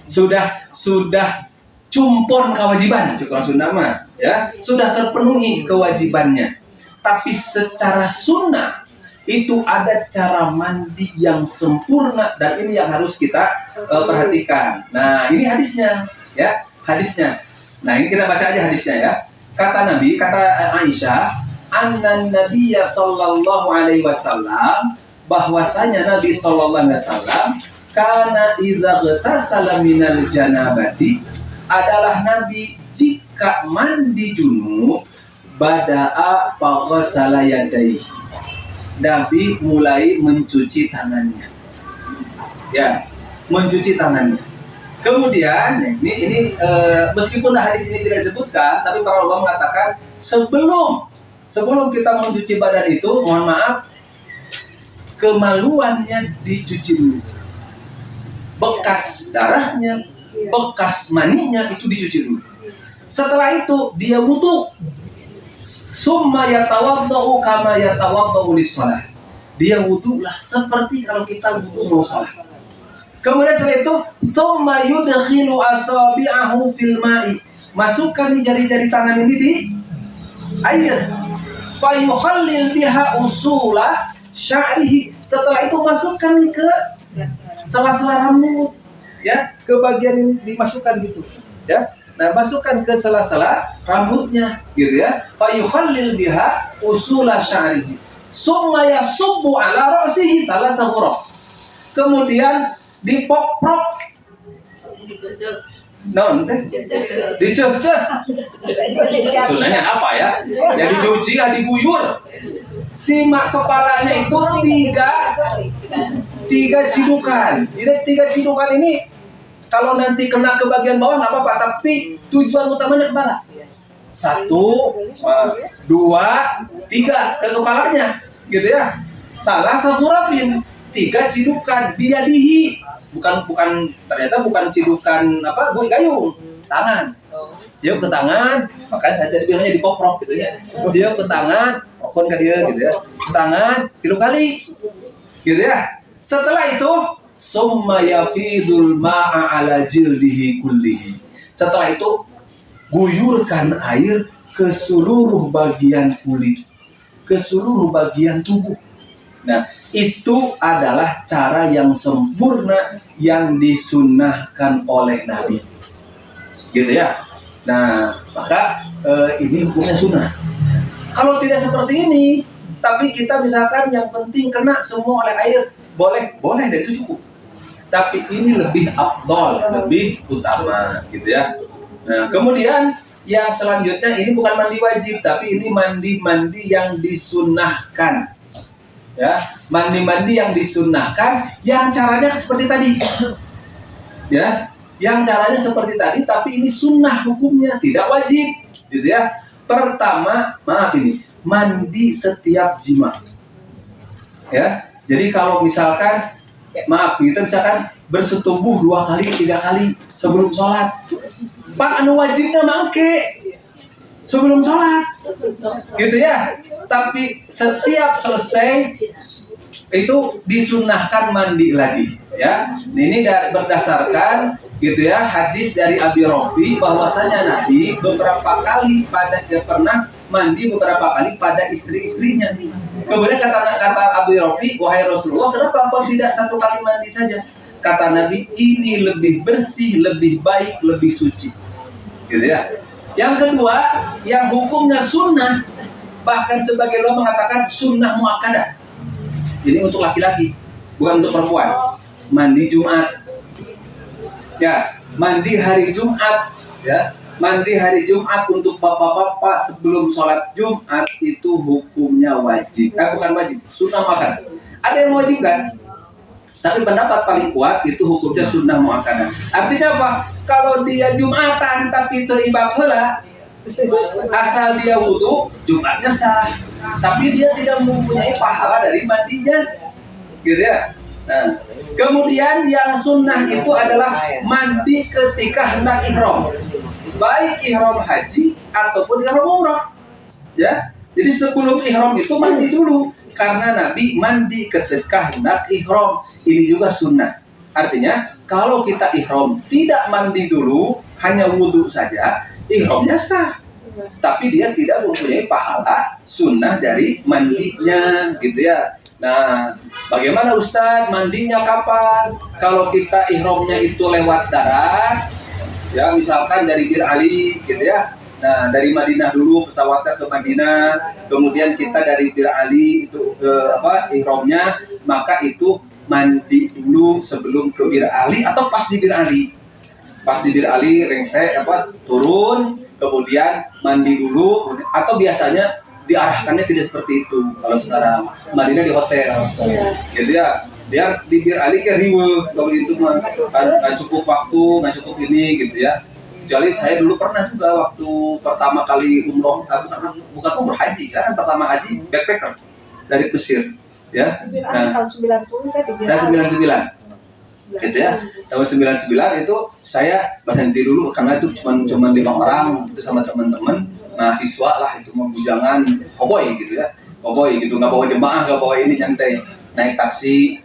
Sudah cumpon kewajiban, cukup Sunda mah, ya sudah terpenuhi kewajibannya. Tapi secara sunnah itu ada cara mandi yang sempurna, dan ini yang harus kita perhatikan. Nah ini hadisnya, ya hadisnya. Nah ini kita baca aja hadisnya ya. Kata Nabi, kata Aisyah, anna Nabiyya sallallahu alaihi wasallam, bahwasanya Nabi sallallahu alaihi wasallam kana idza ghatasala minal janabati, adalah Nabi jika mandi junub, bada'a faghsala yadayhi, Nabi mulai mencuci tangannya, ya, mencuci tangannya. Kemudian ini meskipun hadis ini tidak disebutkan, tapi para ulama mengatakan sebelum kita mencuci badan itu, mohon maaf, kemaluannya dicuci dulu. Bekas darahnya, bekas maninya itu dicuci dulu. Setelah itu dia wudu. Summa yatawaddau kama yatawaddau lis-shalah. Dia wudulah seperti kalau kita wudu mau salat. Kemudian setelah itu, summa yudkhilu asabi'ahu fil ma'i. Masukkan jari-jari tangan ini di air. Fa yukhallil biha usula sya'rihi. Setelah itu masukkan ke sela-sela rambut, ya, ke bagian ini dimasukkan gitu, ya. Nah, masukkan ke sela-sela rambutnya, gitu ya. Fa yukhallil biha usula sya'rihi. Summa yasubbu ala ra'sihi salasa ghuraf. Kemudian dipoprok Non teh diceceh. Sunahnya apa ya? Ya dicuci, ya diguyur. Simak kepalanya itu tiga cidukan. Jadi 3 cidukan ini kalau nanti kena ke bagian bawah nggak apa-apa, tapi tujuan utamanya kepala. 1, 2, 3 ke kepalanya, gitu ya. Salah satu rafin 3 cidukan diadihi, bukan ternyata bukan cidukan apa gue gayung, tangan. Cium ke tangan, makanya saya tadi bilangnya dipoprok gitu ya. Cium ke tangan, pokon ke dia gitu ya. Ke tangan 3 kali, gitu ya. Setelah itu summa yafidul ma'a ala jildihi kullihi. Setelah itu guyurkan air ke seluruh bagian kulit, ke seluruh bagian tubuh. Nah, itu adalah cara yang sempurna yang disunnahkan oleh Nabi. Gitu ya. Nah, maka ini hukumnya sunnah. Kalau tidak seperti ini, tapi kita misalkan yang penting kena semua oleh air, boleh dan itu cukup. Tapi ini lebih afdol, lebih utama, gitu ya. Nah, kemudian yang selanjutnya ini bukan mandi wajib, tapi ini mandi yang disunnahkan. Ya, mandi yang disunnahkan, yang caranya seperti tadi. Ya, yang caranya seperti tadi, tapi ini sunnah hukumnya, tidak wajib, gitu ya. Pertama, mandi setiap jima. Ya, jadi kalau misalkan kita misalkan bersetubuh 2 kali, 3 kali sebelum sholat, pan anu wajibnya mangke sebelum sholat, gitu ya. Tapi setiap selesai itu disunnahkan mandi lagi, ya. Ini berdasarkan gitu ya hadis dari Abi Rafi bahwasanya Nabi beberapa kali pernah mandi beberapa kali pada istri-istrinya nih. Kemudian kata Abi Rafi, wahai Rasulullah, kenapa kau tidak 1 kali mandi saja? Kata Nabi, ini lebih bersih, lebih baik, lebih suci, gitu ya. Yang kedua, yang hukumnya sunnah, bahkan sebagian ulama mengatakan sunnah muakkadah. Ini untuk laki-laki, bukan untuk perempuan. Mandi Jumat, ya, mandi hari Jumat, ya, mandi hari Jumat untuk bapak-bapak sebelum sholat Jumat itu hukumnya wajib. Bukan wajib, sunnah muakkadah. Ada yang wajib kan? Tapi pendapat paling kuat itu hukumnya sunnah muakkadah. Artinya apa? Kalau dia Jumatan tapi teribak heula, asal dia wudu, Jumatnya sah. Tapi dia tidak mempunyai pahala dari mandinya, gitu ya. Nah, kemudian yang sunnah itu adalah mandi ketika hendak ihram, baik ihram haji ataupun ihram umrah, ya. Jadi sebelum ihram itu mandi dulu, karena Nabi mandi ketika hendak ihram. Ini juga sunnah. Artinya kalau kita ihram tidak mandi dulu, hanya wudhu saja, ihramnya sah. Tapi dia tidak mempunyai pahala sunnah dari mandinya, gitu ya. Nah, bagaimana Ustadz mandinya kapan? Kalau kita ihramnya itu lewat darat, ya misalkan dari Bir Ali, gitu ya. Nah, dari Madinah dulu pesawatnya ke Madinah, kemudian kita dari Bir Ali itu ihramnya, maka itu mandi dulu sebelum ke Bir Ali atau pas di Bir Ali. Pas di Bir Ali turun, kemudian mandi dulu, atau biasanya diarahkannya tidak seperti itu. Kalau sekarang Madinah di hotel, gitu ya. Biar di Bir Ali ke riwe, kalau itu mah nggak cukup waktu, nggak cukup ini, gitu ya. Kecuali saya dulu pernah juga waktu pertama kali umroh, bukan umroh haji, kan pertama haji backpacker dari Mesir, ya. Nah, tahun 90 saya 99. Gitu ya. Tahun 99 itu saya berhenti dulu karena itu cuma 5 orang itu sama teman-teman mahasiswa lah, itu mau bujangan cowboy gitu ya. Cowboy gitu, nggak bawa jemaah, nggak bawa ini, nyantai. Naik taksi,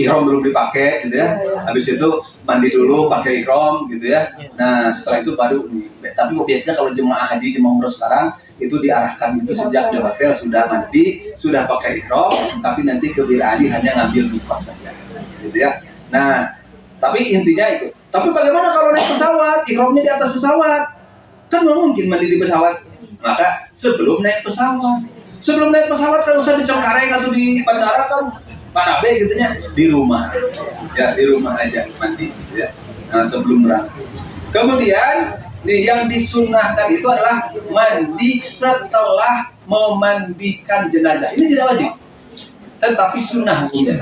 ihram belum dipakai gitu ya. Habis itu mandi dulu pakai ihram gitu ya. Nah, setelah itu baru, tapi biasanya kalau jemaah haji, jemaah umroh sekarang itu diarahkan itu sejak di hotel sudah mandi, sudah pakai ihram, tapi nanti ke Bir Ali hanya ngambil mikot saja. Gitu ya. Nah, tapi intinya itu. Tapi bagaimana kalau naik pesawat, ihramnya di atas pesawat? Kan nggak mungkin mandi di pesawat. Maka sebelum naik pesawat kan usah di Cengkareng atau di bandara kan Panabe gitunya, di rumah. Ya, di rumah aja mandi gitu ya. Nah, sebelum berangkat. Kemudian yang disunnahkan itu adalah mandi setelah memandikan jenazah. Ini tidak wajib, tetapi sunnah hukumnya.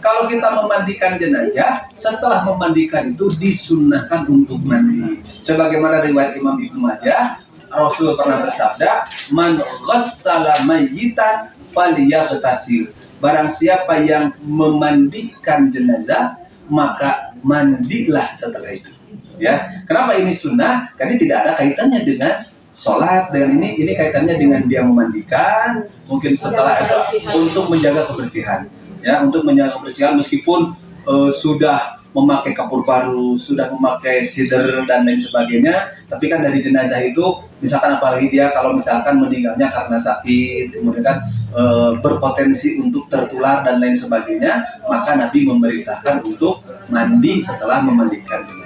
Kalau kita memandikan jenazah, setelah memandikan itu disunnahkan untuk mandi. Sebagaimana riwayat Imam Ibnu Majah, Rasul pernah bersabda, "Man ghassala mayyitan falyaghtasil." Barang siapa yang memandikan jenazah, maka mandilah setelah itu. Ya, kenapa ini sunnah? Karena tidak ada kaitannya dengan sholat. Dengan ini kaitannya dengan dia memandikan, mungkin setelah itu untuk menjaga kebersihan. Ya, untuk menjaga kebersihan meskipun sudah memakai kapur baru, sudah memakai sider dan lain sebagainya, tapi kan dari jenazah itu, misalkan apalagi dia kalau misalkan meninggalnya karena sakit, kemudian kan berpotensi untuk tertular dan lain sebagainya, maka Nabi memerintahkan untuk mandi setelah memandikan jenazah.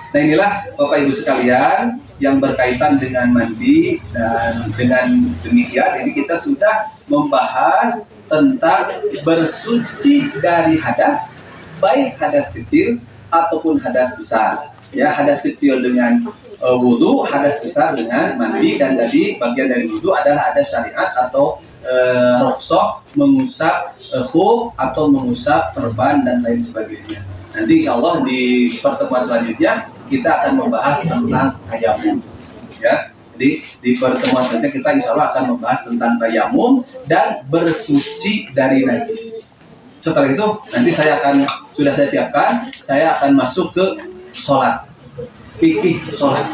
Nah, inilah Bapak Ibu sekalian yang berkaitan dengan mandi, dan dengan demikian ini kita sudah membahas tentang bersuci dari hadas, baik hadas kecil ataupun hadas besar. Ya, hadas kecil dengan wudhu, hadas besar dengan mandi, dan tadi bagian dari wudhu adalah ada syariat atau rukhsah mengusap khuf atau mengusap perban dan lain sebagainya. Nanti insya Allah di pertemuan selanjutnya kita akan membahas tentang tayamum. Ya, jadi di pertemuan selanjutnya kita insya Allah akan membahas tentang tayamum dan bersuci dari najis. Setelah itu nanti sudah saya siapkan, saya akan masuk ke sholat, fikih sholat,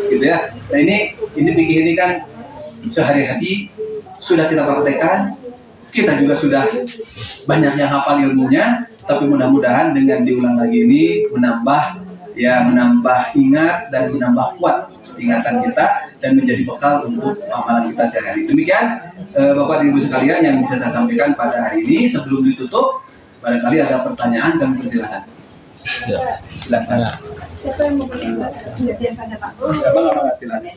gitu ya. Nah ini fikih ini kan sehari-hari sudah kita praktekkan, kita juga sudah banyak yang hafal ilmunya, tapi mudah-mudahan dengan diulang lagi ini menambah ingat dan menambah kuat ingatan kita dan menjadi bekal untuk amalan kita sehari-hari. Demikian Bapak dan Ibu sekalian yang bisa saya sampaikan pada hari ini. Sebelum ditutup, barangkali ada pertanyaan, kami persilakan. Ya. Silakan. Siapa yang mau bertanya? Biasanya Pak. Siapa silakan.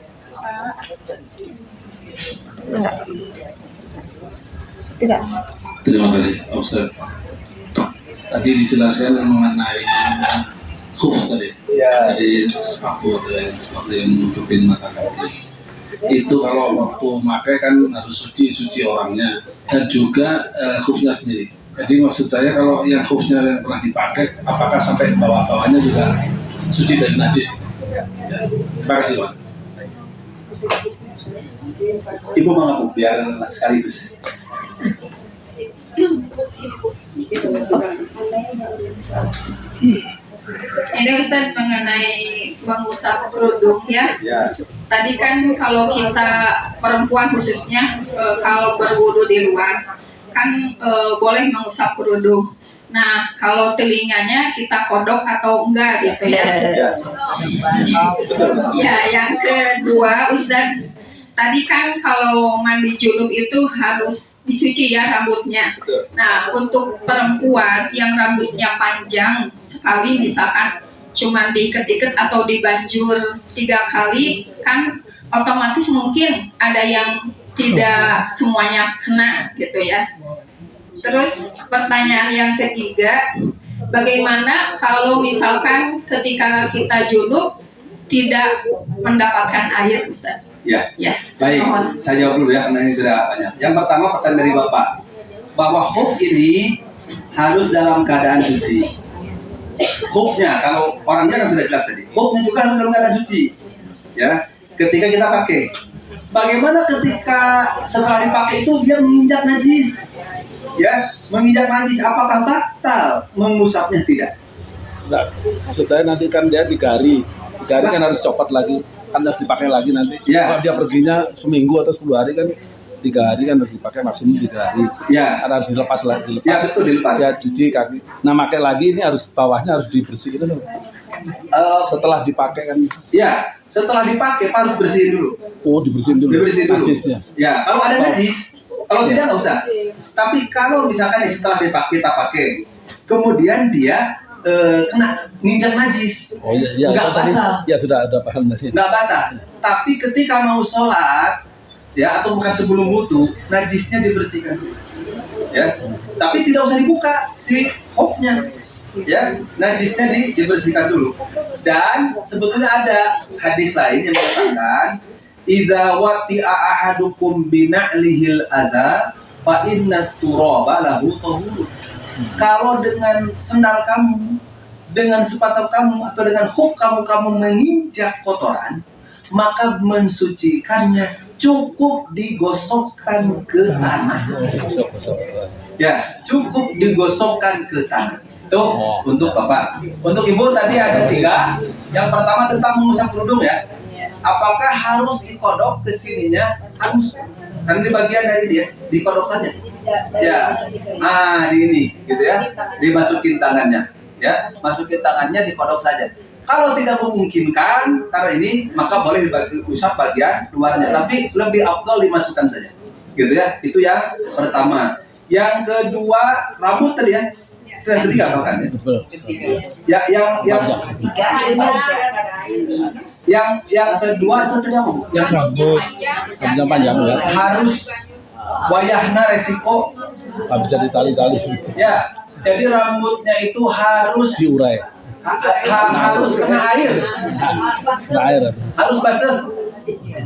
Enggak. Tidak. Terima kasih, Ustaz. Tadi dijelaskan mengenai khuf tadi, Ya. dari sepatu yang menutupin mata kaki. Itu kalau waktu pakai kan harus suci orangnya dan juga khufnya sendiri. Jadi maksud saya kalau yang khufnya yang pernah dipakai, apakah sampai bawah-bawahnya juga suci dari najis? Ya. Terima kasih, Mas. Ibu mengaku biar sekaligus. Ini Ustaz mengenai mengusap kerudung ya. Ya. Tadi kan kalau kita perempuan khususnya kalau berwudu di luar kan boleh mengusap kerudung. Nah, kalau telinganya kita kodok atau enggak gitu ya. Ya. Ya, yang kedua Ustaz, tadi kan kalau mandi junub itu harus dicuci ya rambutnya. Betul. Nah, untuk perempuan yang rambutnya panjang sekali, misalkan cuma diikat-ikat atau dibanjur 3 kali, kan otomatis mungkin ada yang tidak semuanya kena gitu ya. Terus pertanyaan yang ketiga, bagaimana kalau misalkan ketika kita junub tidak mendapatkan air, Ustaz? Ya. Ya. Baik, Mohon. saya jawab dulu ya karena ini sudah banyak. Yang pertama pertanyaan dari Bapak, bahwa khuf ini harus dalam keadaan suci. Khufnya, kalau orangnya kan sudah jelas tadi. Khufnya juga harus dalam keadaan suci. Ya, ketika kita pakai. Bagaimana ketika setelah dipakai itu dia menginjak najis? Ya, menginjak najis, apakah batal mengusapnya? Tidak. Enggak, maksud saya nanti kan dia digari kan harus copot lagi, kan harus dipakai lagi nanti. Ya. Kalau dia perginya seminggu atau 10 hari kan 3 hari kan harus dipakai, maksimum 3 hari. Ya. Kan harus dilepas lagi. Ya, betul, dilepas. Ya, cuci kaki. Nah, pakai lagi ini harus bawahnya harus dibersihin dulu. Setelah dipakai kan. Ya, setelah dipakai harus bersihin dulu. Oh, dibersihin dulu. Dibersihin dulu. Najisnya. Ya, kalau ada najis, kalau tidak nggak usah. Tapi kalau misalkan setelah dipakai kita pakai, kemudian dia kena nginjak najis, Oh iya, nggak tadi, batal. ya sudah ada paham tadi. Nggak batal. Tapi ketika mau sholat, ya atau bukan sebelum wudu, najisnya dibersihkan. Ya, tapi tidak usah dibuka si khufnya. ya, najisnya dibersihkan dulu. Dan sebetulnya ada hadis lain yang mengatakan idza wati'a ahadukum bina'lihil adza fa inna turaba lahu tahur. Kalau dengan sendal kamu, dengan sepatu kamu atau dengan khuf kamu menginjak kotoran, maka mensucikannya cukup digosokkan ke tanah. Ya, cukup digosokkan ke tanah. Itu untuk Bapak. Untuk Ibu tadi ada 3. Yang pertama tentang mengusap kerudung ya. Apakah harus dikodok ke sininya? Harus. Kan di bagian dari dia, dikodok saja. Ya. Nah, di ini gitu ya. Dimasukin tangannya. Ya, masukin tangannya dikodok saja. Kalau tidak memungkinkan karena ini, maka boleh diusap bagian luarnya. Tapi lebih afdol dimasukkan saja. Gitu ya. Itu yang pertama. Yang kedua, rambut tadi ya. Itu yang ketiga bahkan ya. Yang kedua itu tadi apa? Yang Rambut panjang ya. harus wayahna resiko Nggak bisa ditali-tali. ya. Jadi rambutnya itu harus Diurai. harus kena air. Nah, air. Harus basah.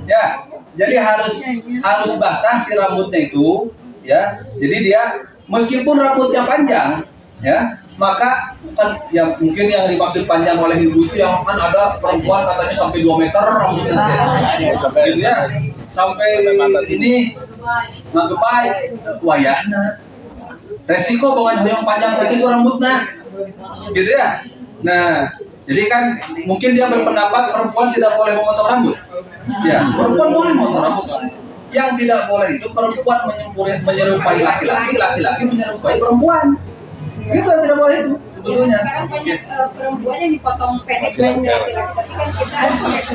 Ya. Jadi harus basah si rambutnya itu, ya. Jadi dia meskipun rambutnya panjang, ya, maka kan yang mungkin yang dimaksud panjang oleh ibu itu yang kan ada perempuan katanya sampai 2 meter rambutnya, gitu ya. Sampai ini ngagepai wayahna. Resiko bukan yang panjang sakit itu rambutnya, gitu ya. Nah, jadi kan mungkin dia berpendapat perempuan tidak boleh memotong rambut. Ya, perempuan boleh memotong rambut. Yang tidak boleh itu perempuan menyerupai laki-laki, laki-laki menyerupai perempuan. Itu yang tidak boleh itu sebetulnya. Sekarang banyak perempuan yang dipotong pendek dan laki-laki, tapi kan kita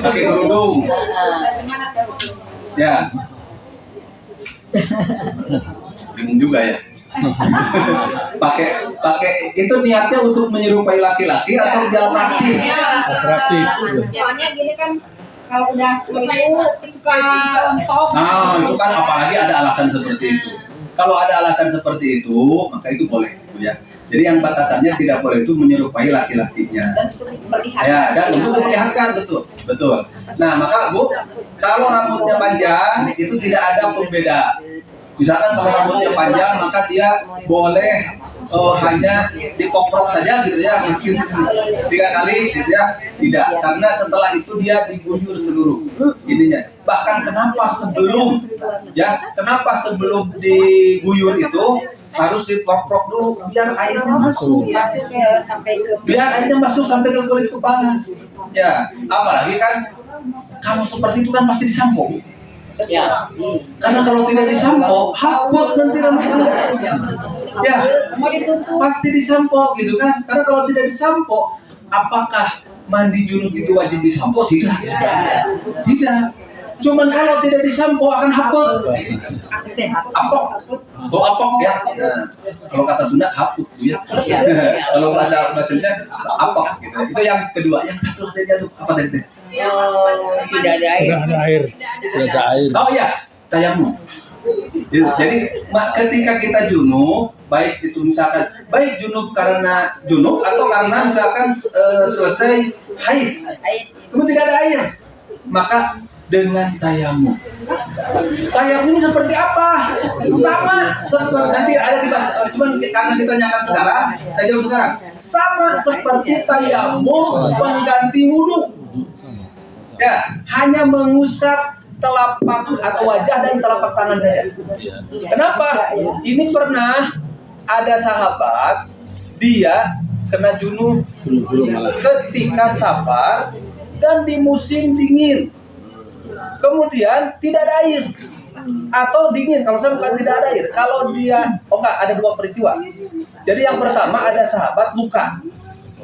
Pakai kerudung. Gimana tuh? Ya. Bingung juga ya. pakai itu niatnya untuk menyerupai laki-laki atau jalan praktis? Praktis. Soalnya gini kan, kalau udah tua itu suka mentok. Nah, itu kan apalagi ada alasan seperti itu. Kalau ada alasan seperti itu, maka itu boleh, gitu ya. Jadi yang batasannya tidak boleh itu menyerupai laki-lakinya. Dan untuk melihat. Ya, dan untuk memperlihatkan, betul. Nah, maka Bu, kalau rambutnya panjang itu tidak ada pembeda. Misalkan kalau rambutnya panjang, maka dia boleh hanya dikoprok saja gitu ya, mungkin 3 kali gitu ya. Tidak, karena setelah itu dia diguyur seluruh ininya. Bahkan kenapa sebelum diguyur itu harus dikoprok dulu biar airnya masuk. Biar airnya masuk sampai ke kulit kepala. Ya, apalagi kan kalau seperti itu kan pasti disampo. Ya, karena kalau tidak disampo, haput nanti rambutnya. Ya, Mau ditutup. pasti disampo gitu kan. Karena kalau tidak disampo, apakah mandi junub itu wajib disampo? Tidak. Cuman kalau tidak disampo akan haput. Apok. Apok ya. Nah, kalau kata Sunda haput ya. Kalau ada bahasanya apok gitu. Itu yang kedua. Yang satu tadi apa tadi? Tidak ada air. Tidak ada air. Oh ya, tayamum. Jadi ketika kita junub, baik itu misalkan baik junub karena junub atau karena misalkan selesai haid, kemudian tidak ada air, maka dengan tayamum. Tayamum ini seperti apa? Sama seperti nanti ada di bahas, cuman karena ditanyakan sekarang, saya jawab sekarang. Sama seperti tayamum pengganti wudhu. Ya, hanya mengusap telapak atau wajah dan telapak tangan saja. Kenapa? Ini pernah ada sahabat dia kena junub ketika safar dan di musim dingin. Kemudian tidak ada air atau dingin. Kalau saya bukan tidak ada air. Kalau dia, ada 2 peristiwa. Jadi yang pertama ada sahabat luka.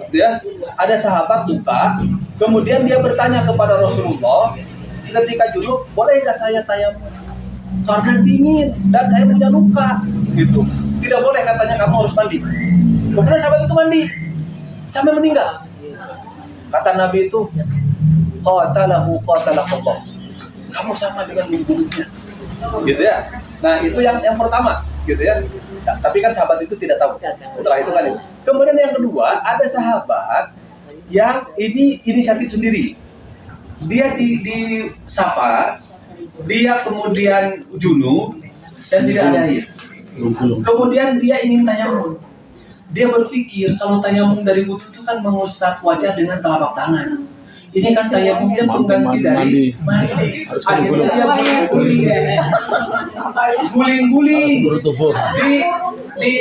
Ya, ada sahabat luka. Kemudian dia bertanya kepada Rasulullah, ketika junub, boleh nggak saya tayamum? Karena dingin dan saya punya luka, gitu. Tidak boleh katanya kamu harus mandi. Kemudian sahabat itu mandi sampai meninggal. Kata Nabi itu, qatalahu qatalakallah. Kamu sama dengan membunuhnya, gitu ya. Nah itu yang pertama. gitu ya. Nah, tapi kan sahabat itu tidak tahu. Setelah itu kan. Kemudian yang kedua, ada sahabat yang ini inisiatif sendiri. Dia di safar, dia kemudian junub dan tidak ada air. Kemudian dia ingin tayamum. Dia berpikir kalau tayamum dari wudu itu kan mengusap wajah dengan telapak tangan. Ini kan tayamumnya pengganti dari mandi. Akhirnya dia guling-guling di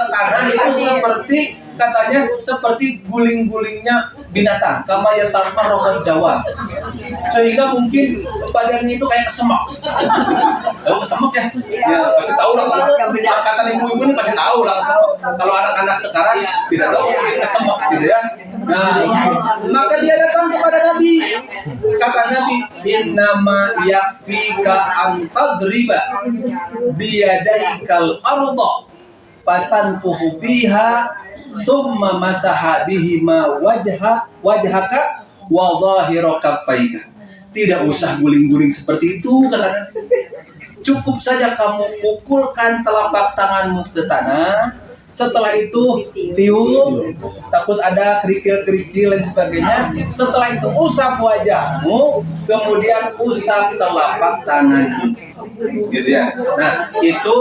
tanah itu seperti katanya seperti guling-gulingnya binatang, kama yatamar rogan dawa, sehingga mungkin badannya itu kayak kesemak. Tahu kesemak ya? Ya pasti tahu lah. Kata ibu-ibu ini pasti tahu lah kesemak. Kalau anak-anak sekarang tidak tahu kesemak gitu ya. Nah, maka dia datang kepada Nabi. Kata Nabi, innama yakfika antadriba biyadaikal arda fatanfuhu fiha summa masaha bihima wajhaka wa dhahira kaffaika. Tidak usah guling-guling seperti itu, kata Nabi. Cukup saja kamu pukulkan telapak tanganmu ke tanah. Setelah itu tiup, takut ada kerikil-kerikil dan sebagainya. Setelah itu usap wajahmu, kemudian usap telapak tanganmu, gitu ya. Nah itu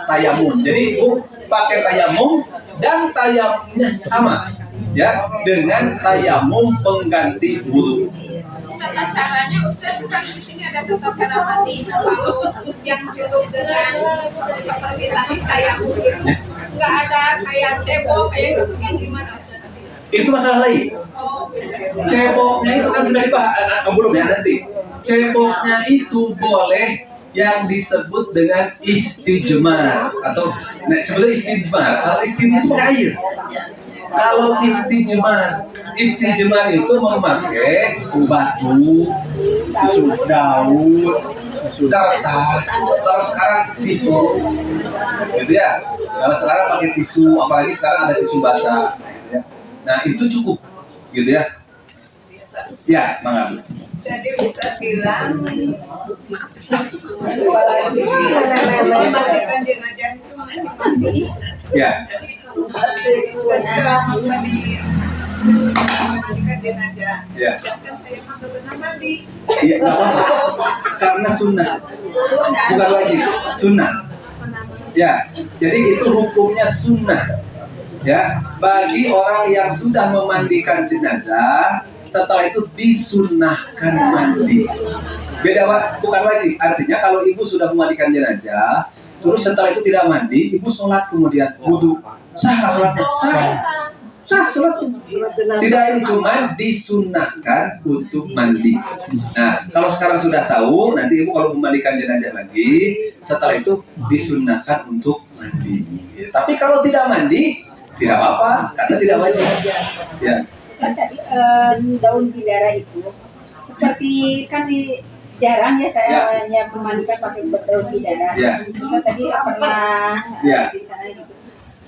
tayamum. Jadi itu pakai tayamum dan tayamumnya sama, ya, dengan tayamum pengganti wudu. Tata caranya Ustaz, kan di sini ada tata cara mandi. Nah, kalau yang cukup dengan seperti tadi tayamum gitu, nggak ada kayak cebok kayak gitu, yang gimana Ustaz? Itu masalah lain. Ceboknya itu kan sudah dibahas, belum ya nanti. Ceboknya itu boleh yang disebut dengan istijmar atau sebenarnya istijmar. Kalau istijmar itu pakai air. Kalau istijmar itu memakai batu, tisu daun, kertas. Kalau sekarang tisu, gitu ya. Kalau sekarang pakai tisu, apalagi sekarang ada tisu basah. Ya. Nah itu cukup, gitu ya. Ya, mangga. Jadi Ustaz bilang memandikan jenazah itu mandi. Ya. Setelah memandikan jenazah, Ya. jangan saya pernah mandi. Iya, nggak apa-apa. Karena sunnah, bukan wajib, sunnah. Ya, jadi itu hukumnya sunnah. Ya, bagi orang yang sudah memandikan jenazah, setelah itu disunnahkan mandi. Beda, bukan wajib. Artinya kalau ibu sudah memandikan jenazah, terus setelah itu tidak mandi, ibu sholat kemudian wudu, sah nggak sholatnya? Sah sholat. Tidak, ini cuma disunnahkan untuk mandi. Nah, kalau sekarang sudah tahu, nanti ibu kalau memandikan jenazah lagi, setelah itu disunnahkan untuk mandi. Tapi kalau tidak mandi, tidak apa-apa, karena tidak wajib. Ya. Kan tadi daun bidara itu seperti kan jarang ya saya hanya memandikan pakai daun bidara. Ya. Kita tadi pernah Ya. di sana gitu.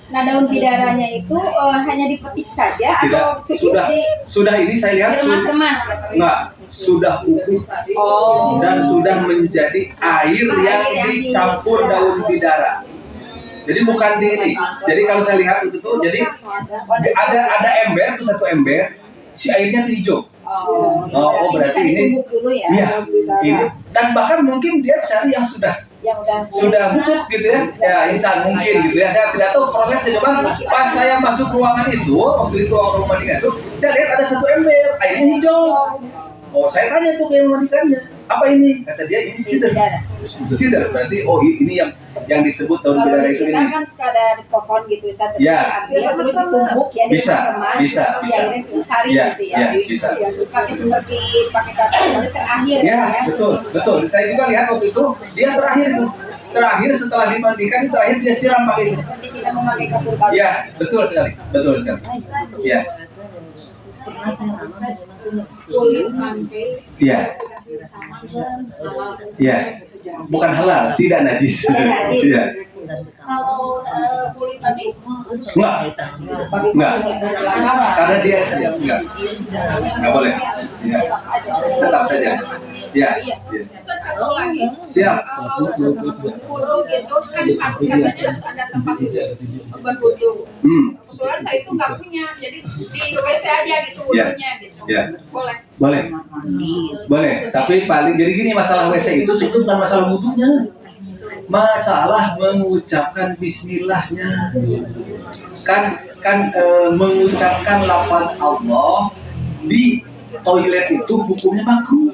Nah daun bidaranya itu hanya dipetik saja Tidak, atau sudah ini saya lihat diremas-remas? enggak, sudah utuh dan sudah menjadi air yang dicampur daun bidara. Jadi bukan di ini. Jadi kalau saya lihat itu tuh, jadi ada ember, tuh satu ember, si airnya tuh hijau. Oh berarti ini, dulu ya, iya, ini. Dan bahkan mungkin dia cari yang sudah bubuk gitu ya. Ya insya mungkin gitu ya. Saya tidak tahu prosesnya, cuman pas saya masuk ruangan itu, waktu itu ruangan itu, saya lihat ada satu ember, airnya hijau. Oh saya tanya tuh ke yang memandikannya, apa ini? Kata dia ini sidr. Sidr berarti oh ini yang disebut daun bidara itu ini. Kalau kan suka ada pohon gitu, Ustaz. Ya. Ambil terus ditumbuk ya, Bisa. Ya ini itu sari Ya, gitu ya. ya, bisa. Pakai seperti pakai kata terakhir Ya, betul. Saya juga lihat waktu itu dia terakhir setelah dimandikan itu terakhir dia siram pakai itu. Seperti kita memakai kapur baru. Ya, betul sekali. Ya. Kulit bangkai Ya. Ya. Bukan halal, tidak najis. Tidak najis. Iya. kalau kulit tadi Enggak. Karena dia enggak boleh. Ya. Tetap saja. Ya. Iya. Ya. Ustaz, satu lagi. Siap. Kalau wudhu gitu kan harus katanya harus ada tempat khusus berwudhu. Kebetulan saya itu nggak punya, jadi di WC aja gitu wudhunya gitu. Ya. Boleh. Boleh. Boleh. Tapi paling jadi gini, masalah WC itu sebetulnya bukan masalah wudhunya. Masalah mengucapkan bismillahnya. Kan mengucapkan lafaz Allah di toilet itu hukumnya makruh.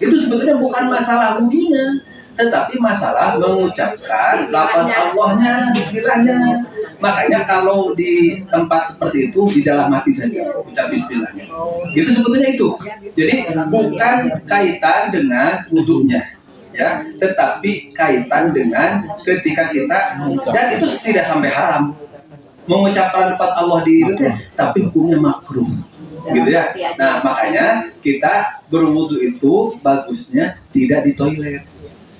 Itu sebetulnya bukan masalah wudhunya, tetapi masalah mengucapkan lafaz Allahnya, bismillahnya. Makanya kalau di tempat seperti itu di dalam hati saja ucap bismillahnya. Itu sebetulnya itu. Jadi bukan kaitan dengan wudhunya, ya, tetapi kaitan dengan ketika kita, dan itu tidak sampai haram mengucapkan lafaz Allah di itu, tapi hukumnya makruh, gitu ya. Nah, makanya kita berwudu itu bagusnya tidak di toilet,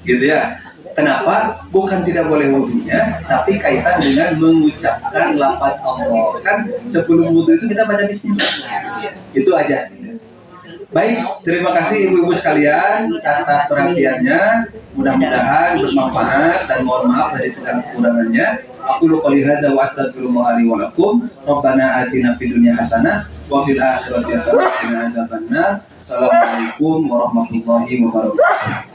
gitu ya. Kenapa? Bukan tidak boleh wudunya, tapi kaitan dengan mengucapkan lafaz Allah. Kan sebelum wudu itu kita baca bismillah. Itu aja. Baik, terima kasih ibu-ibu sekalian atas perhatiannya. Mudah-mudahan bermanfaat dan mohon maaf dari segala kekurangannya. Aku qouli hadza wa astaghfirullah li wa lakum. Rabbana atina fid dunya hasanah wa fil akhirati hasanah wa qina adzabannar. Assalamualaikum warahmatullahi wabarakatuh.